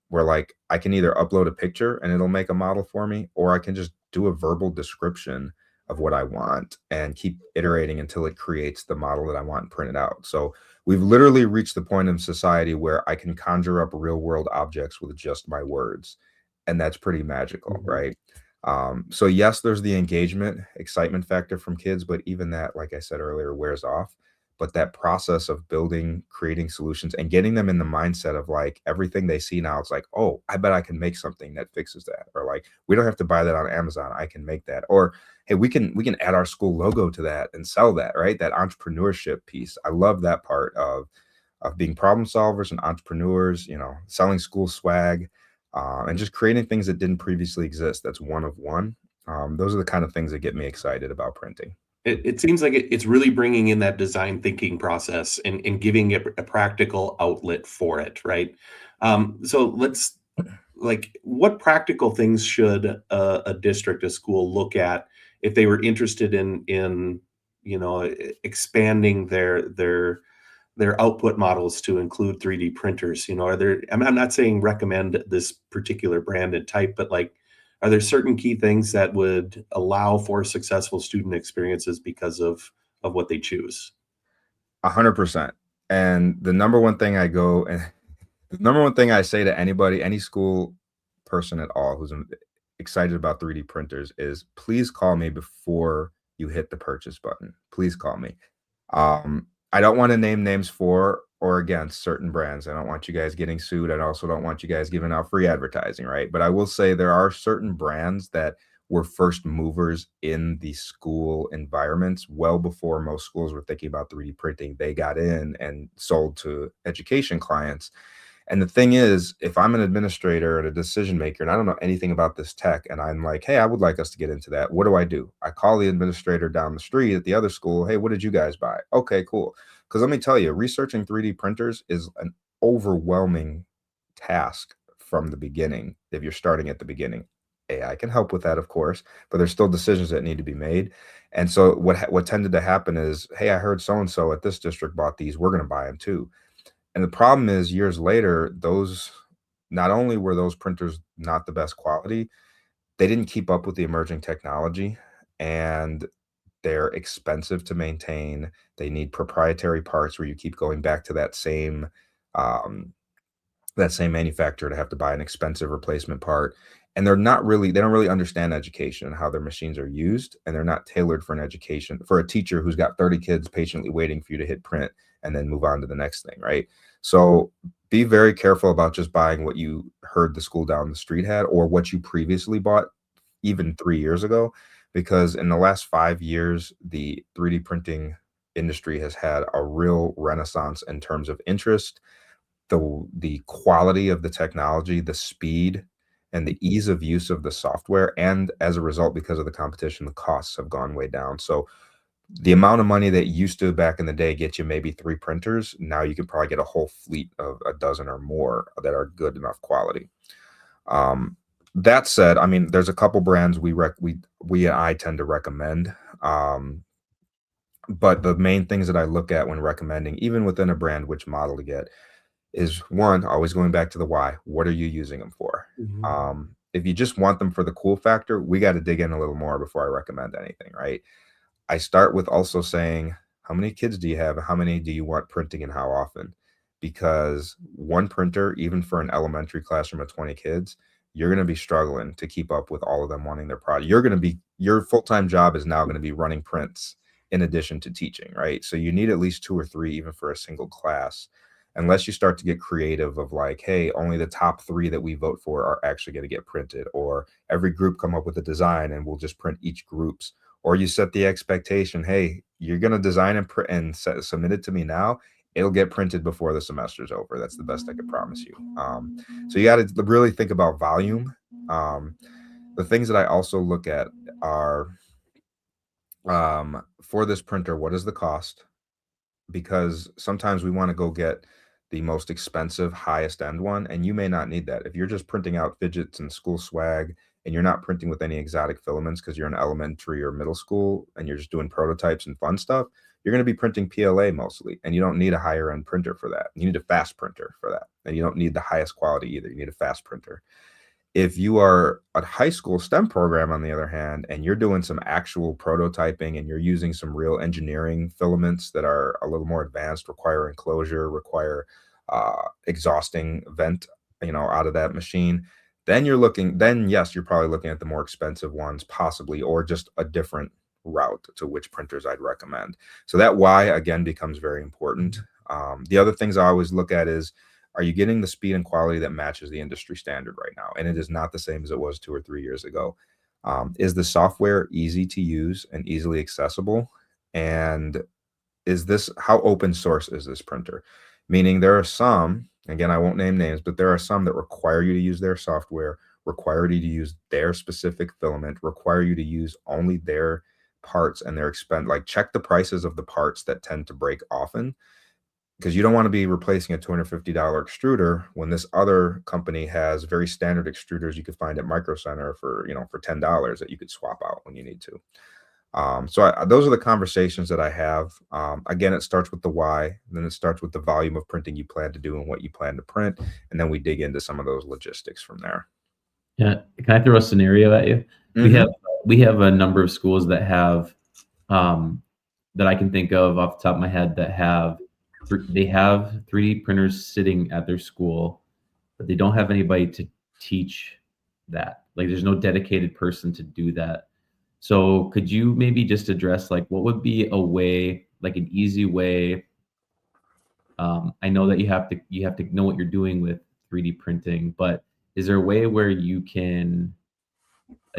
where like I can either upload a picture and it'll make a model for me, or I can just do a verbal description of what I want and keep iterating until it creates the model that I want and print it out. So we've literally reached the point in society where I can conjure up real world objects with just my words. And that's pretty magical, right? So yes, there's the engagement, excitement factor from kids, but even that, like I said earlier, wears off. But that process of building, creating solutions, and getting them in the mindset of like everything they see now, it's like, oh, I bet I can make something that fixes that. Or like, we don't have to buy that on Amazon, I can make that. Or hey, we can add our school logo to that and sell that, right? That entrepreneurship piece. I love that part of of being problem solvers and entrepreneurs, selling school swag, and just creating things that didn't previously exist. That's one of one. Those are the kind of things that get me excited about printing. It seems like it's really bringing in that design thinking process and giving it a practical outlet for it, right? So let's what practical things should a district, a school look at if they were interested in expanding their output models to include 3D printers? Are there? I'm not saying recommend this particular brand and type, but are there certain key things that would allow for successful student experiences because of what they choose? 100%. And the number one thing I say to anybody, any school person at all who's excited about 3D printers is, please call me before you hit the purchase button. Please call me. I don't want to name names for or against certain brands. I don't want you guys getting sued. I also don't want you guys giving out free advertising, right? But I will say there are certain brands that were first movers in the school environments well before most schools were thinking about 3D printing. They got in and sold to education clients. And the thing is, if I'm an administrator and a decision maker and I don't know anything about this tech and I'm like, hey, I would like us to get into that, what do? I call the administrator down the street at the other school. Hey, what did you guys buy? Okay, cool. Because let me tell you, researching 3D printers is an overwhelming task from the beginning if you're starting at the beginning. AI can help with that, of course, but there's still decisions that need to be made. And so what tended to happen is, hey, I heard so-and-so at this district bought these. We're going to buy them too. And the problem is, years later, not only were those printers not the best quality, they didn't keep up with the emerging technology, and they're expensive to maintain. They need proprietary parts where you keep going back to that same manufacturer to have to buy an expensive replacement part. And they don't really understand education and how their machines are used. And they're not tailored for a teacher who's got 30 kids patiently waiting for you to hit print and then move on to the next thing, right? So be very careful about just buying what you heard the school down the street had or what you previously bought even 3 years ago, because in the last 5 years, the 3D printing industry has had a real renaissance in terms of interest, the quality of the technology, the speed, and the ease of use of the software. And as a result, because of the competition, the costs have gone way down. So the amount of money that used to back in the day get you maybe 3 printers, now you could probably get a whole fleet of a dozen or more that are good enough quality. That said, I mean, there's a couple brands I tend to recommend. But the main things that I look at when recommending, even within a brand, which model to get, is one, always going back to the why. What are you using them for? Mm-hmm. If you just want them for the cool factor, we got to dig in a little more before I recommend anything, right? I start with also saying, how many kids do you have? How many do you want printing and how often? Because one printer, even for an elementary classroom of 20 kids, you're going to be struggling to keep up with all of them wanting their product. Your full-time job is now going to be running prints in addition to teaching, right? So you need at least 2 or 3 even for a single class, unless you start to get creative of like, hey, only the top 3 that we vote for are actually going to get printed, or every group come up with a design and we'll just print each group's. Or you set the expectation, hey, you're going to design and print and submit it to me now. It'll get printed before the semester's over. That's the best I can promise you. So you got to really think about volume. The things that I also look at are, for this printer, what is the cost? Because sometimes we want to go get the most expensive, highest end one, and you may not need that. If you're just printing out fidgets and school swag, and you're not printing with any exotic filaments because you're in elementary or middle school and you're just doing prototypes and fun stuff, you're going to be printing PLA mostly, and you don't need a higher end printer for that. You need a fast printer for that, and you don't need the highest quality either. You need a fast printer. If you are a high school STEM program, on the other hand, and you're doing some actual prototyping and you're using some real engineering filaments that are a little more advanced, require enclosure, require exhausting vent, out of that machine, then yes, you're probably looking at the more expensive ones possibly, or just a different route to which printers I'd recommend. So that why, again, becomes very important. The other things I always look at is, are you getting the speed and quality that matches the industry standard right now? And it is not the same as it was 2 or 3 years ago. Is the software easy to use and easily accessible? And how open source is this printer? Meaning there are some, again, I won't name names, but there are some that require you to use their software, require you to use their specific filament, require you to use only their parts and their expense, like check the prices of the parts that tend to break often, because you don't want to be replacing a $250 extruder when this other company has very standard extruders you could find at Micro Center for $10 that you could swap out when you need to. Those are the conversations that I have. Again, it starts with the why, then it starts with the volume of printing you plan to do and what you plan to print, and then we dig into some of those logistics from there. Yeah, can I throw a scenario at you? We have a number of schools that have that I can think of off the top of my head that have 3D printers sitting at their school, but they don't have anybody to teach that. Like, there's no dedicated person to do that. So could you maybe just address, like, what would be a way, like an easy way? I know that you have to know what you're doing with 3D printing, but is there a way where a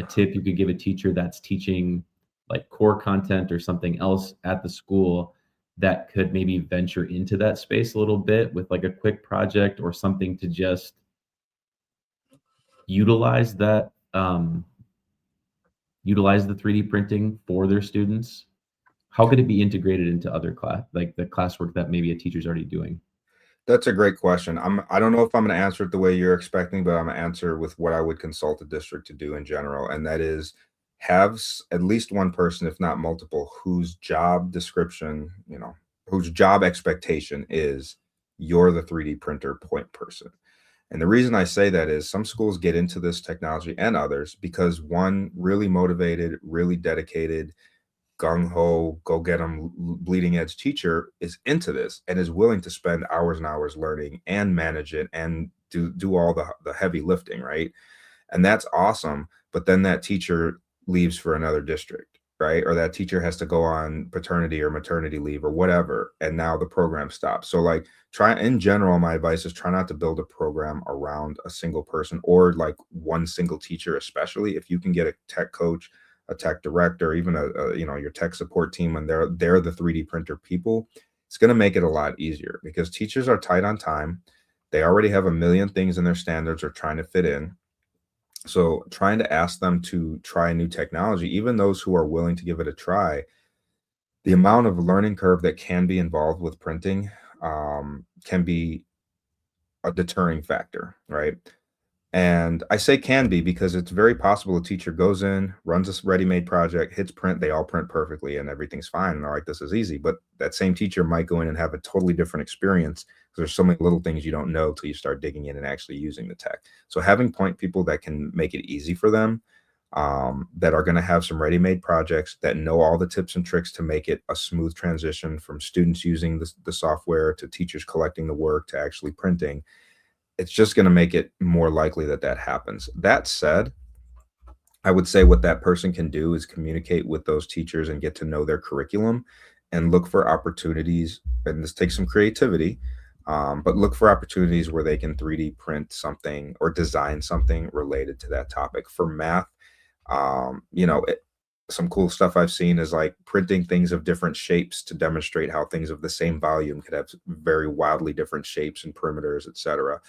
tip you could give a teacher that's teaching like core content or something else at the school that could maybe venture into that space a little bit with like a quick project or something to just utilize that, utilize the 3D printing for their students? How could it be integrated into other like the classwork that maybe a teacher's already doing? That's a great question. I don't know if I'm going to answer it the way you're expecting, but I'm going to answer with what I would consult a district to do in general. And that is have at least one person, if not multiple, whose job description, whose job expectation is you're the 3D printer point person. And the reason I say that is some schools get into this technology and others because one really motivated, really dedicated, gung-ho, go get them bleeding edge teacher is into this and is willing to spend hours and hours learning and manage it and do all the heavy lifting, right? And that's awesome. But then that teacher leaves for another district, right? Or that teacher has to go on paternity or maternity leave or whatever. And now the program stops. So like in general, my advice is try not to build a program around a single person or like one single teacher, especially if you can get a tech coach, a tech director, even your tech support team, and they're the 3D printer people, it's going to make it a lot easier because teachers are tight on time. They already have a million things in their standards they're trying to fit in. So trying to ask them to try new technology, even those who are willing to give it a try, the amount of learning curve that can be involved with printing can be a deterring factor, right? And I say can be because it's very possible a teacher goes in, runs a ready-made project, hits print, they all print perfectly and everything's fine. And they're like, this is easy. But that same teacher might go in and have a totally different experience because there's so many little things you don't know till you start digging in and actually using the tech. So having point people that can make it easy for them, that are going to have some ready-made projects, that know all the tips and tricks to make it a smooth transition from students using the software to teachers collecting the work to actually printing, it's just going to make it more likely that happens. That said, I would say what that person can do is communicate with those teachers and get to know their curriculum and look for opportunities. And this takes some creativity, but look for opportunities where they can 3D print something or design something related to that topic. For math, some cool stuff I've seen is like printing things of different shapes to demonstrate how things of the same volume could have very wildly different shapes and perimeters, etc.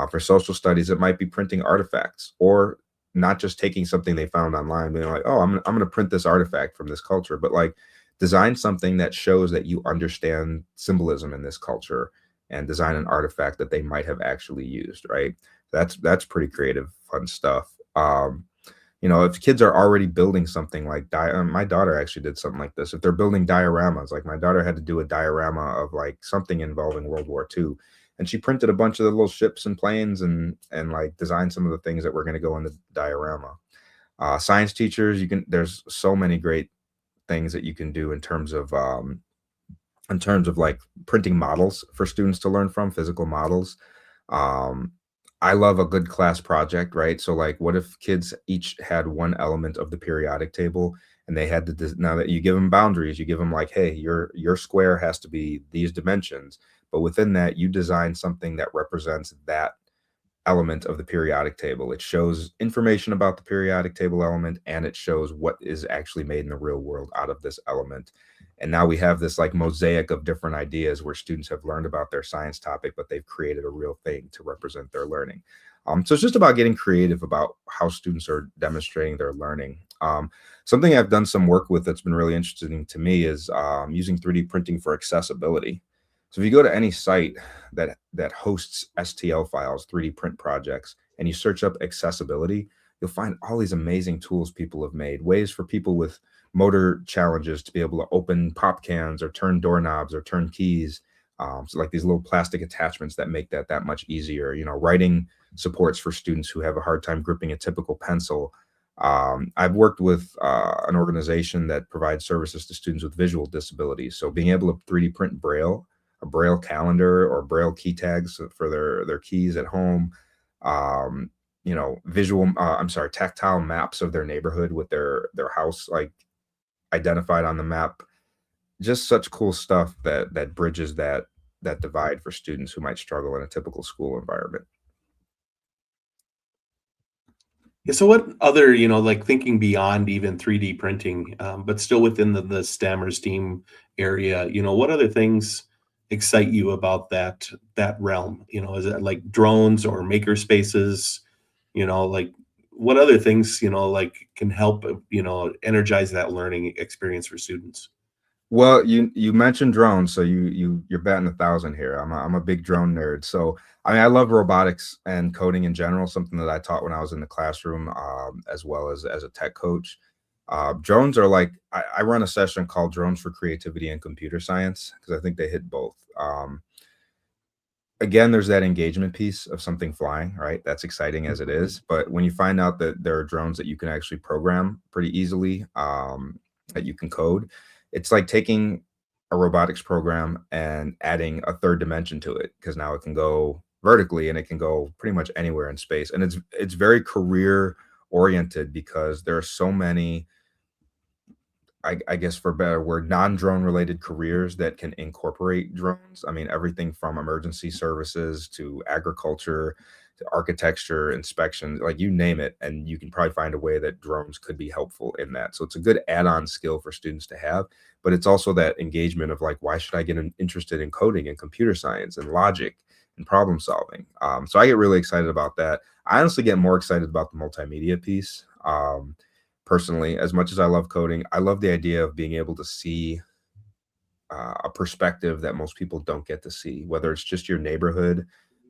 For social studies, it might be printing artifacts or not just taking something they found online, being like, oh, I'm going to print this artifact from this culture, but like design something that shows that you understand symbolism in this culture and design an artifact that they might have actually used, right? That's pretty creative, fun stuff. If kids are already building something like my daughter actually did something like this. If they're building dioramas, like my daughter had to do a diorama of like something involving World War II. And she printed a bunch of the little ships and planes and like designed some of the things that were going to go in the diorama. Science teachers, there's so many great things that you can do in terms of like printing models for students to learn from, physical models. I love a good class project, right? So like, what if kids each had one element of the periodic table and they had to, now that you give them boundaries, you give them like, hey, your square has to be these dimensions. But within that, you design something that represents that element of the periodic table. It shows information about the periodic table element, and it shows what is actually made in the real world out of this element. And now we have this like mosaic of different ideas where students have learned about their science topic, but they've created a real thing to represent their learning. So it's just about getting creative about how students are demonstrating their learning. Something I've done some work with that's been really interesting to me is using 3D printing for accessibility. So if you go to any site that hosts STL files, 3D print projects, and you search up accessibility, you'll find all these amazing tools people have made, ways for people with motor challenges to be able to open pop cans or turn doorknobs or turn keys. So like these little plastic attachments that make that much easier. Writing supports for students who have a hard time gripping a typical pencil. I've worked with an organization that provides services to students with visual disabilities. So being able to 3D print a Braille calendar or Braille key tags for their keys at home, tactile maps of their neighborhood with their house like identified on the map. Just such cool stuff that bridges that divide for students who might struggle in a typical school environment. Yeah, so what other, like thinking beyond even 3D printing, but still within the STEM or STEAM area, what other things excite you about that realm? Is it like drones or makerspaces? Like what other things, like can help, energize that learning experience for students? Well, you mentioned drones, so you're batting 1,000 here. I'm a big drone nerd. So I mean, I love robotics and coding in general, something that I taught when I was in the classroom, as well as a tech coach. Drones are like, I run a session called Drones for Creativity and Computer Science because I think they hit both. Again, there's that engagement piece of something flying, right? That's exciting as it is. But when you find out that there are drones that you can actually program pretty easily, that you can code, it's like taking a robotics program and adding a third dimension to it, because now it can go vertically and it can go pretty much anywhere in space. And it's very career oriented because there are so many, I guess for a better word, non-drone related careers that can incorporate drones. I mean, everything from emergency services to agriculture to architecture, inspection, like you name it. And you can probably find a way that drones could be helpful in that. So it's a good add-on skill for students to have, but it's also that engagement of like, why should I get interested in coding and computer science and logic and problem solving? So I get really excited about that. I honestly get more excited about the multimedia piece. Personally, as much as I love coding, I love the idea of being able to see a perspective that most people don't get to see, whether it's just your neighborhood,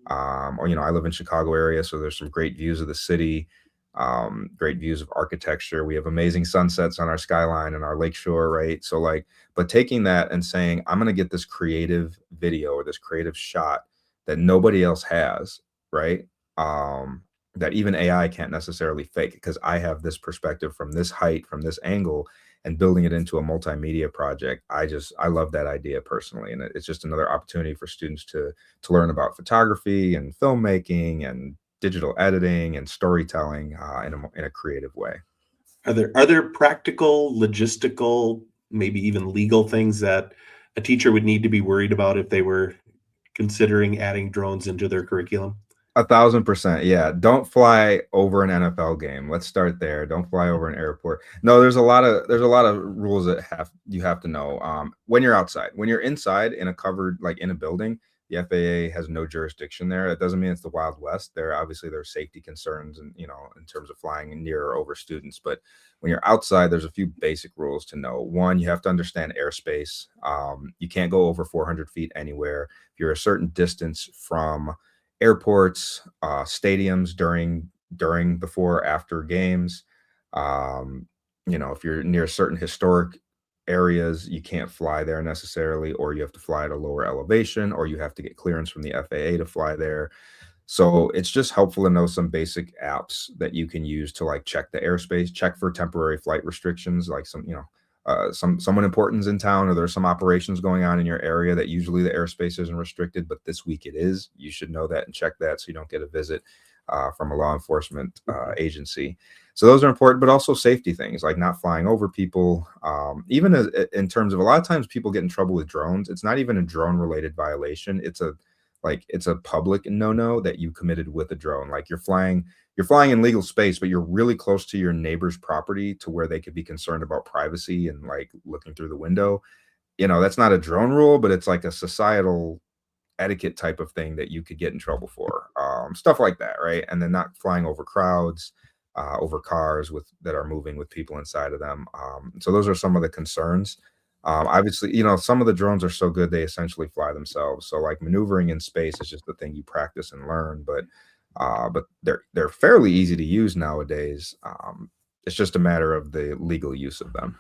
or, I live in Chicago area, so there's some great views of the city, great views of architecture. We have amazing sunsets on our skyline and our lakeshore, right? So like, but taking that and saying, I'm going to get this creative video or this creative shot that nobody else has, right? That even AI can't necessarily fake, because I have this perspective from this height, from this angle, and building it into a multimedia project. I love that idea personally. And it's just another opportunity for students to learn about photography and filmmaking and digital editing and storytelling in a creative way. Are there practical, logistical, maybe even legal things that a teacher would need to be worried about if they were considering adding drones into their curriculum? 1,000%. Yeah. Don't fly over an NFL game. Let's start there. Don't fly over an airport. No, there's a lot of rules that you have to know. When you're outside, when you're inside in a covered, like in a building, the FAA has no jurisdiction there. It doesn't mean it's the Wild West. There are safety concerns and, in terms of flying near or over students. But when you're outside, there's a few basic rules to know. One, you have to understand airspace. You can't go over 400 feet anywhere. If you're a certain distance from airports, stadiums during, before, after games, if you're near certain historic areas, you can't fly there necessarily, or you have to fly at a lower elevation, or you have to get clearance from the FAA to fly there. So it's just helpful to know some basic apps that you can use to like check the airspace, check for temporary flight restrictions, like someone important's in town, or there's some operations going on in your area that usually the airspace isn't restricted, but this week it is. You should know that and check that so you don't get a visit from a law enforcement agency. So those are important, but also safety things like not flying over people. Even in terms of, a lot of times people get in trouble with drones. It's not even a drone related violation. It's a public no-no that you committed with a drone. Like you're flying in legal space, but you're really close to your neighbor's property to where they could be concerned about privacy and like looking through the window. that's not a drone rule, but it's like a societal etiquette type of thing that you could get in trouble for, stuff like that, right? And then not flying over crowds, over cars that are moving with people inside of them. So those are some of the concerns. Obviously, some of the drones are so good they essentially fly themselves. So like maneuvering in space is just the thing you practice and learn, but they're fairly easy to use nowadays. It's just a matter of the legal use of them.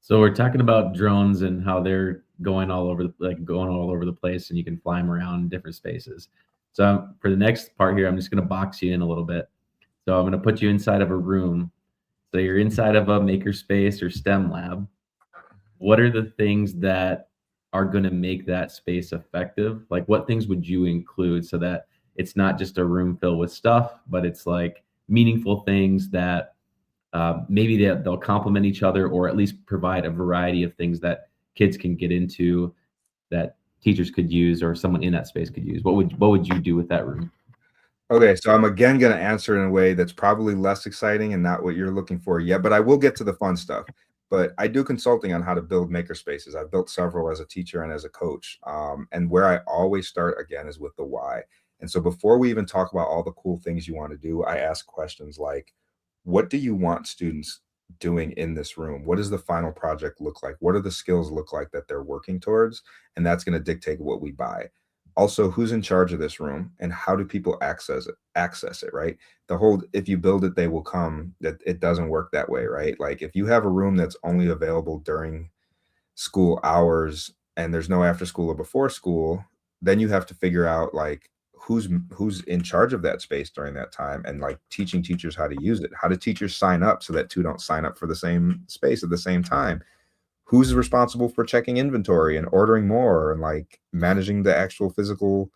So we're talking about drones and how they're going all over the place, and you can fly them around different spaces. So for the next part here, I'm just going to box you in a little bit. So I'm going to put you inside of a room. So you're inside of a makerspace or STEM lab. What are the things that are going to make that space effective? Like what things would you include so that it's not just a room filled with stuff, but it's like meaningful things that maybe they'll complement each other, or at least provide a variety of things that kids can get into, that teachers could use, or someone in that space could use. What would you do with that room? Okay, so I'm again going to answer in a way that's probably less exciting and not what you're looking for yet, but I will get to the fun stuff. But I do consulting on how to build makerspaces. I've built several as a teacher and as a coach. And where I always start again is with the why. And so before we even talk about all the cool things you want to do, I ask questions like, what do you want students doing in this room? What does the final project look like? What do the skills look like that they're working towards? And that's going to dictate what we buy. Also, who's in charge of this room and how do people access it, right? If you build it, they will come. That it doesn't work that way, right? Like if you have a room that's only available during school hours and there's no after school or before school, then you have to figure out like who's in charge of that space during that time, and like teaching teachers how to use it. How do teachers sign up so that two don't sign up for the same space at the same time? Who's responsible for checking inventory and ordering more, and like managing the actual physical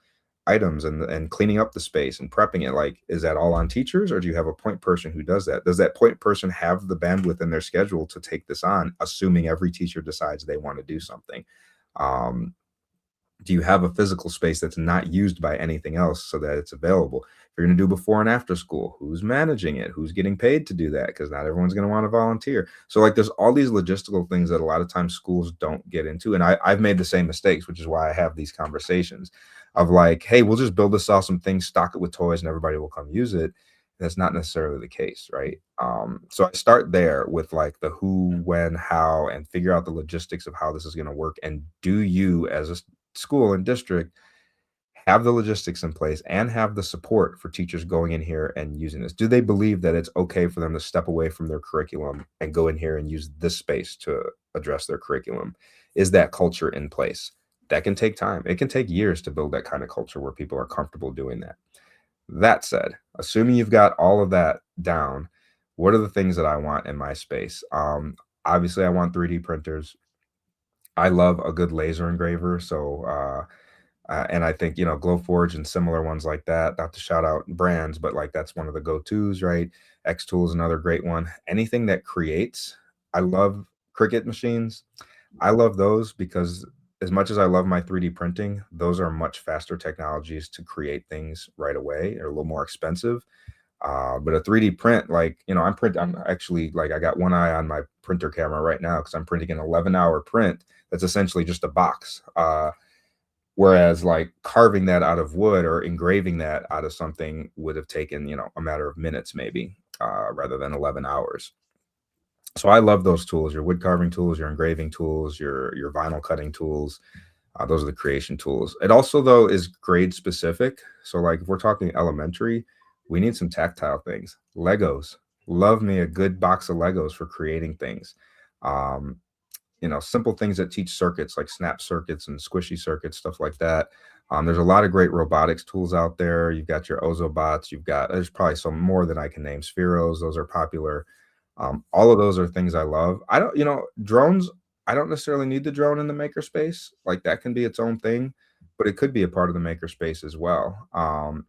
items and cleaning up the space and prepping it? Like, is that all on teachers, or do you have a point person who does that? Does that point person have the bandwidth in their schedule to take this on, assuming every teacher decides they want to do something? Do you have a physical space that's not used by anything else so that it's available? If you're going to do before and after school, who's managing it? Who's getting paid to do that? Because not everyone's going to want to volunteer. So like there's all these logistical things that a lot of times schools don't get into. And I've made the same mistakes, which is why I have these conversations of like, hey, we'll just build this awesome thing, stock it with toys, and everybody will come use it. That's not necessarily the case, right? So I start there with like the who, when, how, and figure out the logistics of how this is going to work. And do you as a school and district have the logistics in place and have the support for teachers going in here and using this? Do they believe that it's okay for them to step away from their curriculum and go in here and use this space to address their curriculum? Is that culture in place? That can take time. It can take years to build that kind of culture where people are comfortable doing that. That said, assuming you've got all of that down, what are the things that I want in my space? Obviously, I want 3D printers. I love a good laser engraver. So, and I think, Glowforge and similar ones like that, not to shout out brands, but like that's one of the go-tos, right? Xtool is another great one. Anything that creates, I love Cricut machines. I love those because as much as I love my 3D printing, those are much faster technologies to create things right away. They're a little more expensive. But a 3D print, like, I'm actually like, I got one eye on my printer camera right now because I'm printing an 11-hour print that's essentially just a box. Whereas like carving that out of wood or engraving that out of something would have taken, a matter of minutes maybe, rather than 11 hours. So I love those tools, your wood carving tools, your engraving tools, your vinyl cutting tools. Those are the creation tools. It also, though, is grade specific. So like if we're talking elementary, we need some tactile things. Legos. Love me a good box of Legos for creating things. Simple things that teach circuits like snap circuits and squishy circuits, stuff like that. There's a lot of great robotics tools out there. You've got your Ozobots. There's probably some more than I can name. Spheros, those are popular. All of those are things I love. Drones, I don't necessarily need the drone in the makerspace. Like that can be its own thing, but it could be a part of the makerspace as well.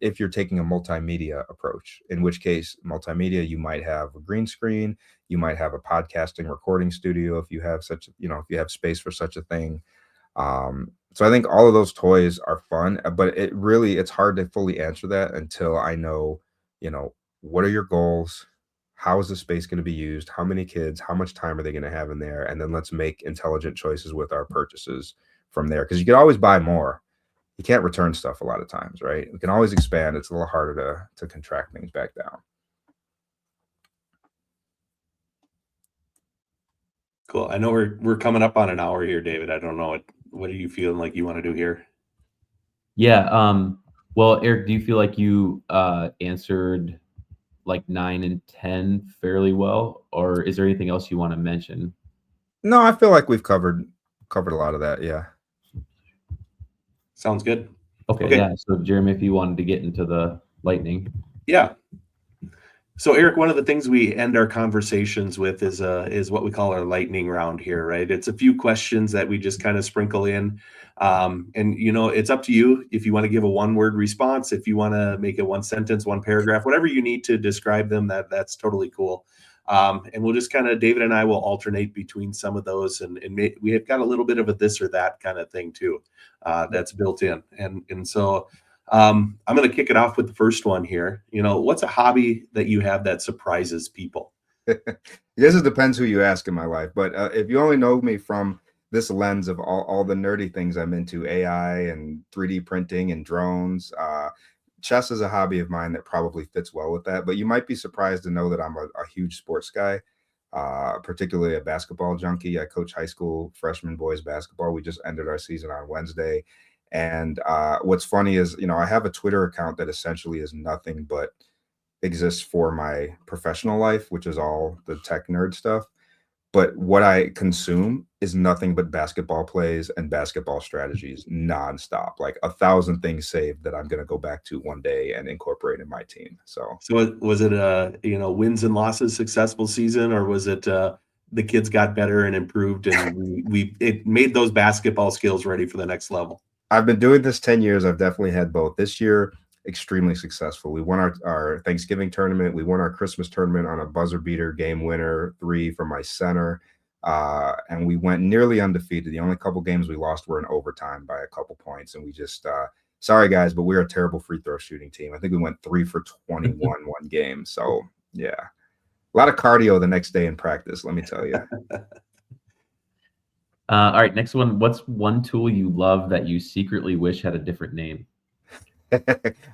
If you're taking a multimedia approach, in which case multimedia, you might have a green screen, you might have a podcasting recording studio if you have if you have space for such a thing. So I think all of those toys are fun, but it's hard to fully answer that until I know, what are your goals? how is the space going to be used? How many kids? How much time are they going to have in there? And then let's make intelligent choices with our purchases from there. Because you can always buy more. You can't return stuff a lot of times, right? We can always expand. It's a little harder to contract things back down. Cool. I know we're coming up on an hour here, David. I don't know what are you feeling like you want to do here? Yeah. Well, Eric, do you feel like you answered like 9 and 10 fairly well, or is there anything else you want to mention? No, I feel like we've covered a lot of that. Yeah. Sounds good. Okay. Yeah. So Jeremy, if you wanted to get into the lightning. Yeah. So Eric, one of the things we end our conversations with is what we call our lightning round here, right? It's a few questions that we just kind of sprinkle in. And it's up to you if you want to give a one-word response, if you want to make it one sentence, one paragraph, whatever you need to describe them, that's totally cool. And we'll just kind of, David and I will alternate between some of those, and we have got a little bit of a this or that kind of thing too, that's built in. And so I'm going to kick it off with the first one here. What's a hobby that you have that surprises people? I guess it depends who you ask in my life, but if you only know me from this lens of all the nerdy things I'm into, AI and 3D printing and drones, chess is a hobby of mine that probably fits well with that. But you might be surprised to know that I'm a huge sports guy, particularly a basketball junkie. I coach high school freshman boys basketball. We just ended our season on Wednesday. And what's funny is, I have a Twitter account that essentially is nothing but exists for my professional life, which is all the tech nerd stuff. But what I consume is nothing but basketball plays and basketball strategies nonstop, like 1,000 things saved that I'm going to go back to one day and incorporate in my team. So was it wins and losses, successful season, or was it the kids got better and improved and it made those basketball skills ready for the next level? I've been doing this 10 years. I've definitely had both. This year, extremely successful. We won our Thanksgiving tournament. We won our Christmas tournament on a buzzer beater game winner 3 from my center. And we went nearly undefeated. The only couple games we lost were in overtime by a couple points. And we just, sorry guys, but we're a terrible free throw shooting team. I think we went 3 for 21 one game. So yeah, a lot of cardio the next day in practice, let me tell you. All right, next one. What's one tool you love that you secretly wish had a different name?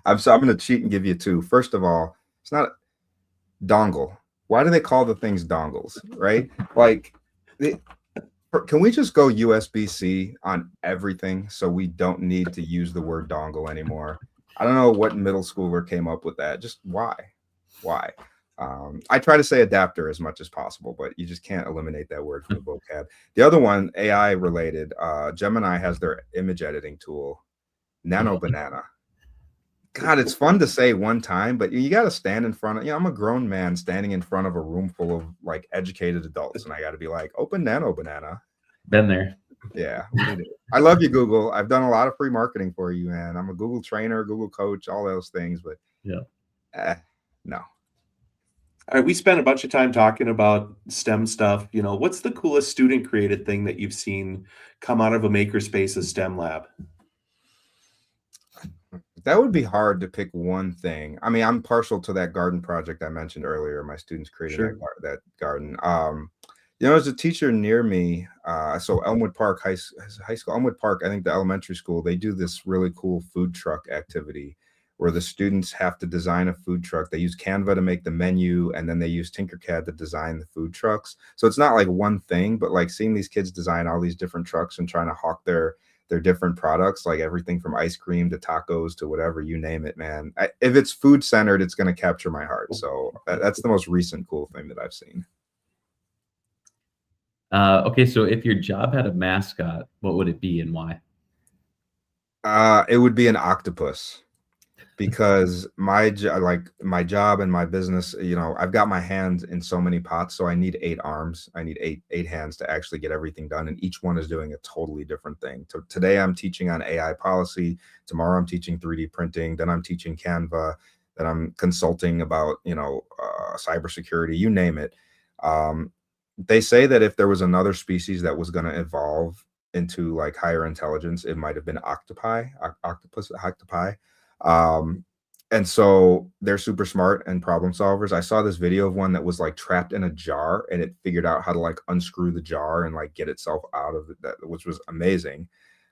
I'm going to cheat and give you 2. First of all, it's not dongle. Why do they call the things dongles, right? Like, can we just go USB-C on everything so we don't need to use the word dongle anymore? I don't know what middle schooler came up with that. Just why? I try to say adapter as much as possible, but you just can't eliminate that word from the vocab. The other one, AI related, Gemini has their image editing tool, Nano Banana. God, it's fun to say one time, but you got to stand in front of, I'm a grown man standing in front of a room full of like educated adults, and I got to be like, open Nano Banana. Been there. Yeah. I love you, Google. I've done a lot of free marketing for you, man. I'm a Google trainer, Google coach, all those things, but no. All right, we spent a bunch of time talking about STEM stuff. What's the coolest student created thing that you've seen come out of a Makerspaces STEM lab? That would be hard to pick one thing. I mean, I'm partial to that garden project I mentioned earlier. My students created that garden. There's a teacher near me. So Elmwood Park High School, Elmwood Park, I think the elementary school, they do this really cool food truck activity where the students have to design a food truck. They use Canva to make the menu, and then they use Tinkercad to design the food trucks. So it's not like one thing, but like seeing these kids design all these different trucks and trying to hawk their different products, like everything from ice cream to tacos to whatever, you name it, man. If it's food centered, it's going to capture my heart. So that's the most recent cool thing that I've seen. Okay, so if your job had a mascot, what would it be and why? It would be an octopus, because my job and my business, I've got my hands in so many pots, so I need 8 arms. I need eight hands to actually get everything done, and each one is doing a totally different thing. Today I'm teaching on AI policy. Tomorrow I'm teaching 3D printing. Then I'm teaching Canva. Then I'm consulting about cybersecurity. You name it. They say that if there was another species that was going to evolve into like higher intelligence, it might have been octopi. And so they're super smart and problem solvers. I saw this video of one that was like trapped in a jar and it figured out how to like unscrew the jar and like get itself out of it, which was amazing.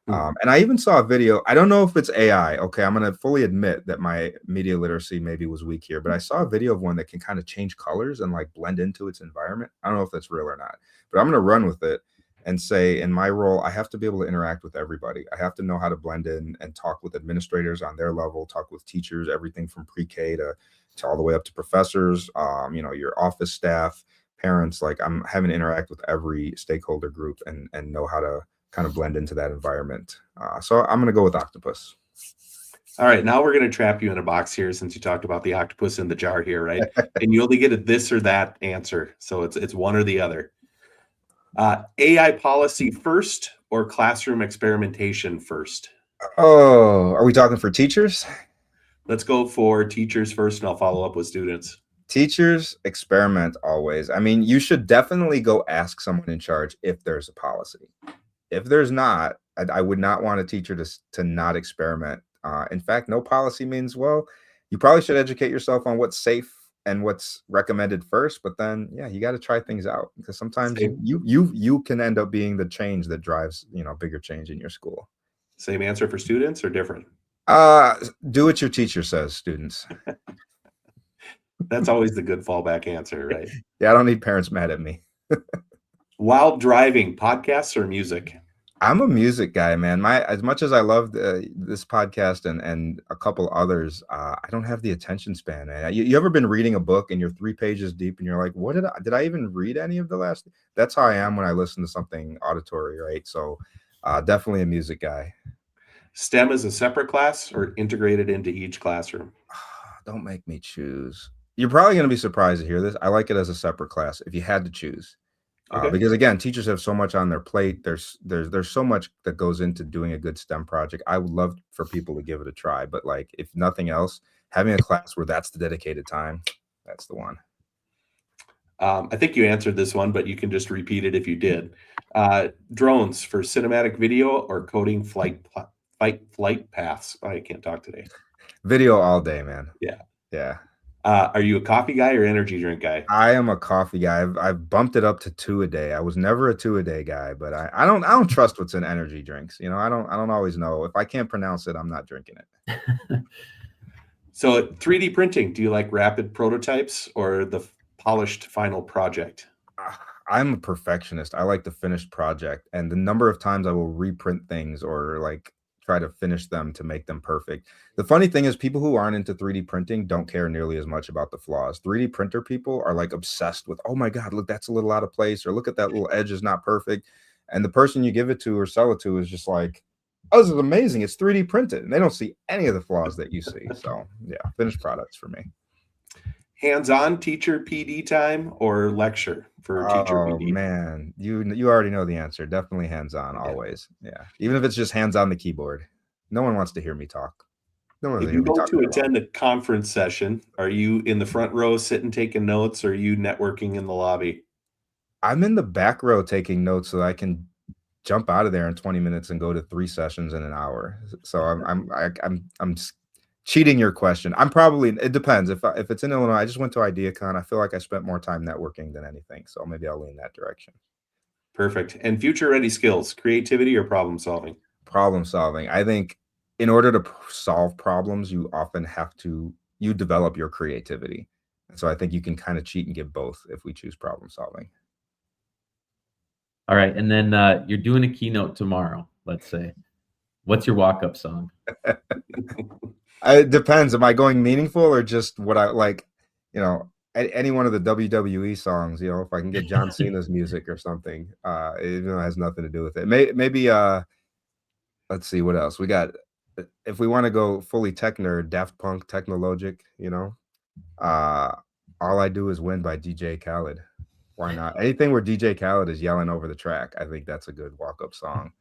And I even saw a video. I don't know if it's AI. Okay, I'm going to fully admit that my media literacy maybe was weak here, but I saw a video of one that can kind of change colors and like blend into its environment. I don't know if that's real or not, but I'm going to run with it and say, in my role, I have to be able to interact with everybody. I have to know how to blend in and talk with administrators on their level, talk with teachers, everything from pre-K to all the way up to professors, your office staff, parents. Like I'm having to interact with every stakeholder group and know how to kind of blend into that environment. So I'm going to go with octopus. All right, now we're going to trap you in a box here since you talked about the octopus in the jar here, right? And you only get a this or that answer. So it's one or the other. AI policy first or classroom experimentation first? Oh, are we talking for teachers? Let's go for teachers first, and I'll follow up with students. Teachers experiment always. I mean, you should definitely go ask someone in charge if there's a policy. If there's not, I would not want a teacher to not experiment. In fact, no policy means, well, you probably should educate yourself on what's safe and what's recommended first, but then you got to try things out because sometimes you can end up being the change that drives bigger change in your school. Same answer for students or different? Do what your teacher says, students. That's always the good fallback answer, right? Yeah, I don't need parents mad at me. While driving, podcasts or music? I'm a music guy, man. As much as I love this podcast and a couple others, I don't have the attention span, man. You ever been reading a book and you're 3 pages deep and you're like, what did I even read any of the last? That's how I am when I listen to something auditory, right? So definitely a music guy. STEM is a separate class or integrated into each classroom? Don't make me choose. You're probably going to be surprised to hear this. I like it as a separate class if you had to choose. Okay. Because again, teachers have so much on their plate. There's so much that goes into doing a good STEM project. I would love for people to give it a try, but like if nothing else, having a class where that's the dedicated time, that's the one. I think you answered this one, but you can just repeat it if you did. Drones for cinematic video or coding flight paths. I can't talk today. Video all day, man. Yeah. Are you a coffee guy or energy drink guy? I am a coffee guy. I've bumped it up to 2 a day. I was never a 2 a day guy, but I don't trust what's in energy drinks. I don't always know. If I can't pronounce it, I'm not drinking it. So 3D printing, do you like rapid prototypes or the polished final project? I'm a perfectionist. I like the finished project, and the number of times I will reprint things or like try to finish them to make them perfect. The funny thing is people who aren't into 3D printing don't care nearly as much about the flaws. 3D printer people are like obsessed with, oh my God, look, that's a little out of place, or look at that little edge is not perfect. And the person you give it to or sell it to is just like, oh, this is amazing. It's 3D printed. And they don't see any of the flaws that you see. So yeah, finished products for me. Hands-on teacher PD time or lecture for teacher PD? Oh man, you already know the answer. Definitely hands-on, always. Yeah, even if it's just hands on the keyboard. No one wants to hear me talk. No one. If you go to attend a conference session, are you in the front row sitting taking notes, or are you networking in the lobby? I'm in the back row taking notes so I can jump out of there in 20 minutes and go to 3 sessions in an hour. So I'm cheating your question. It depends. If it's in Illinois, I just went to IdeaCon. I feel like I spent more time networking than anything. So maybe I'll lean that direction. Perfect. And future ready skills, creativity or problem solving? Problem solving. I think in order to solve problems, you often you develop your creativity. So I think you can kind of cheat and give both if we choose problem solving. All right. And then you're doing a keynote tomorrow, let's say. What's your walk-up song? It depends. Am I going meaningful or just what I like? Any one of the WWE songs. If I can get John Cena's music or something, even though it has nothing to do with it. Maybe. Let's see what else we got. If we want to go fully tech nerd, Daft Punk, Technologic. All I Do Is Win by DJ Khaled. Why not? Anything where DJ Khaled is yelling over the track, I think that's a good walk-up song.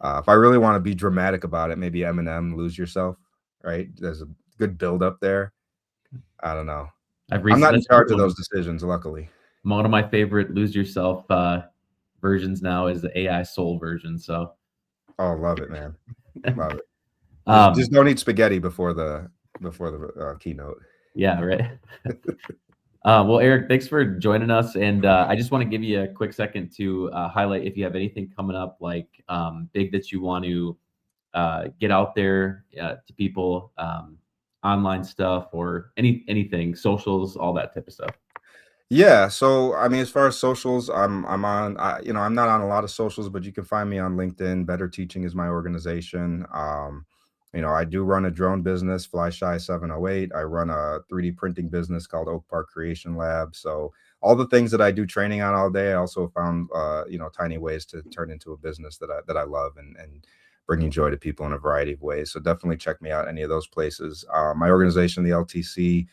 If I really want to be dramatic about it, maybe Eminem, Lose Yourself. Right, there's a good build up there. I don't know. I'm not in charge of those decisions, luckily. One of my favorite Lose Yourself versions now is the AI Soul version. So, love it, man. Love it. Just don't eat spaghetti before the before the keynote. Yeah, right. Well, Eric, thanks for joining us. And I just want to give you a quick second to highlight if you have anything coming up, like big that you want to get out there to people, online stuff or anything, socials, all that type of stuff. Yeah, so I mean, as far as socials, I'm on. I'm not on a lot of socials, but you can find me on LinkedIn. Better Teaching is my organization. I do run a drone business, Fly Shy 708. I run a 3D printing business called Oak Park Creation Lab. So all the things that I do training on all day, I also found tiny ways to turn into a business that I love and bringing joy to people in a variety of ways. So definitely check me out any of those places. My organization, the LTC.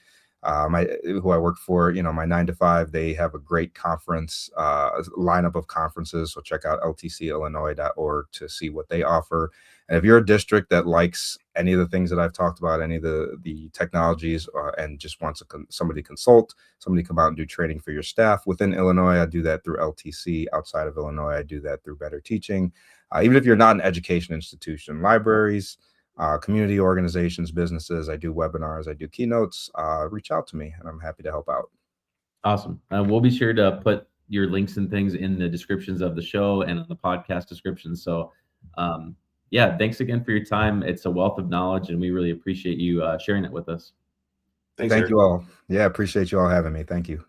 Who I work for, my 9 to 5, they have a great conference lineup of conferences. So check out ltcillinois.org to see what they offer. And if you're a district that likes any of the things that I've talked about, any of the technologies, and just wants somebody to consult, somebody to come out and do training for your staff within Illinois, I do that through LTC. Outside of Illinois, I do that through Better Teaching. Even if you're not an education institution, libraries, community organizations, businesses, I do webinars, I do keynotes, reach out to me and I'm happy to help out. Awesome. We'll be sure to put your links and things in the descriptions of the show and on the podcast description. So yeah, thanks again for your time. It's a wealth of knowledge and we really appreciate you sharing it with us. Thank you all. Yeah, appreciate you all having me. Thank you.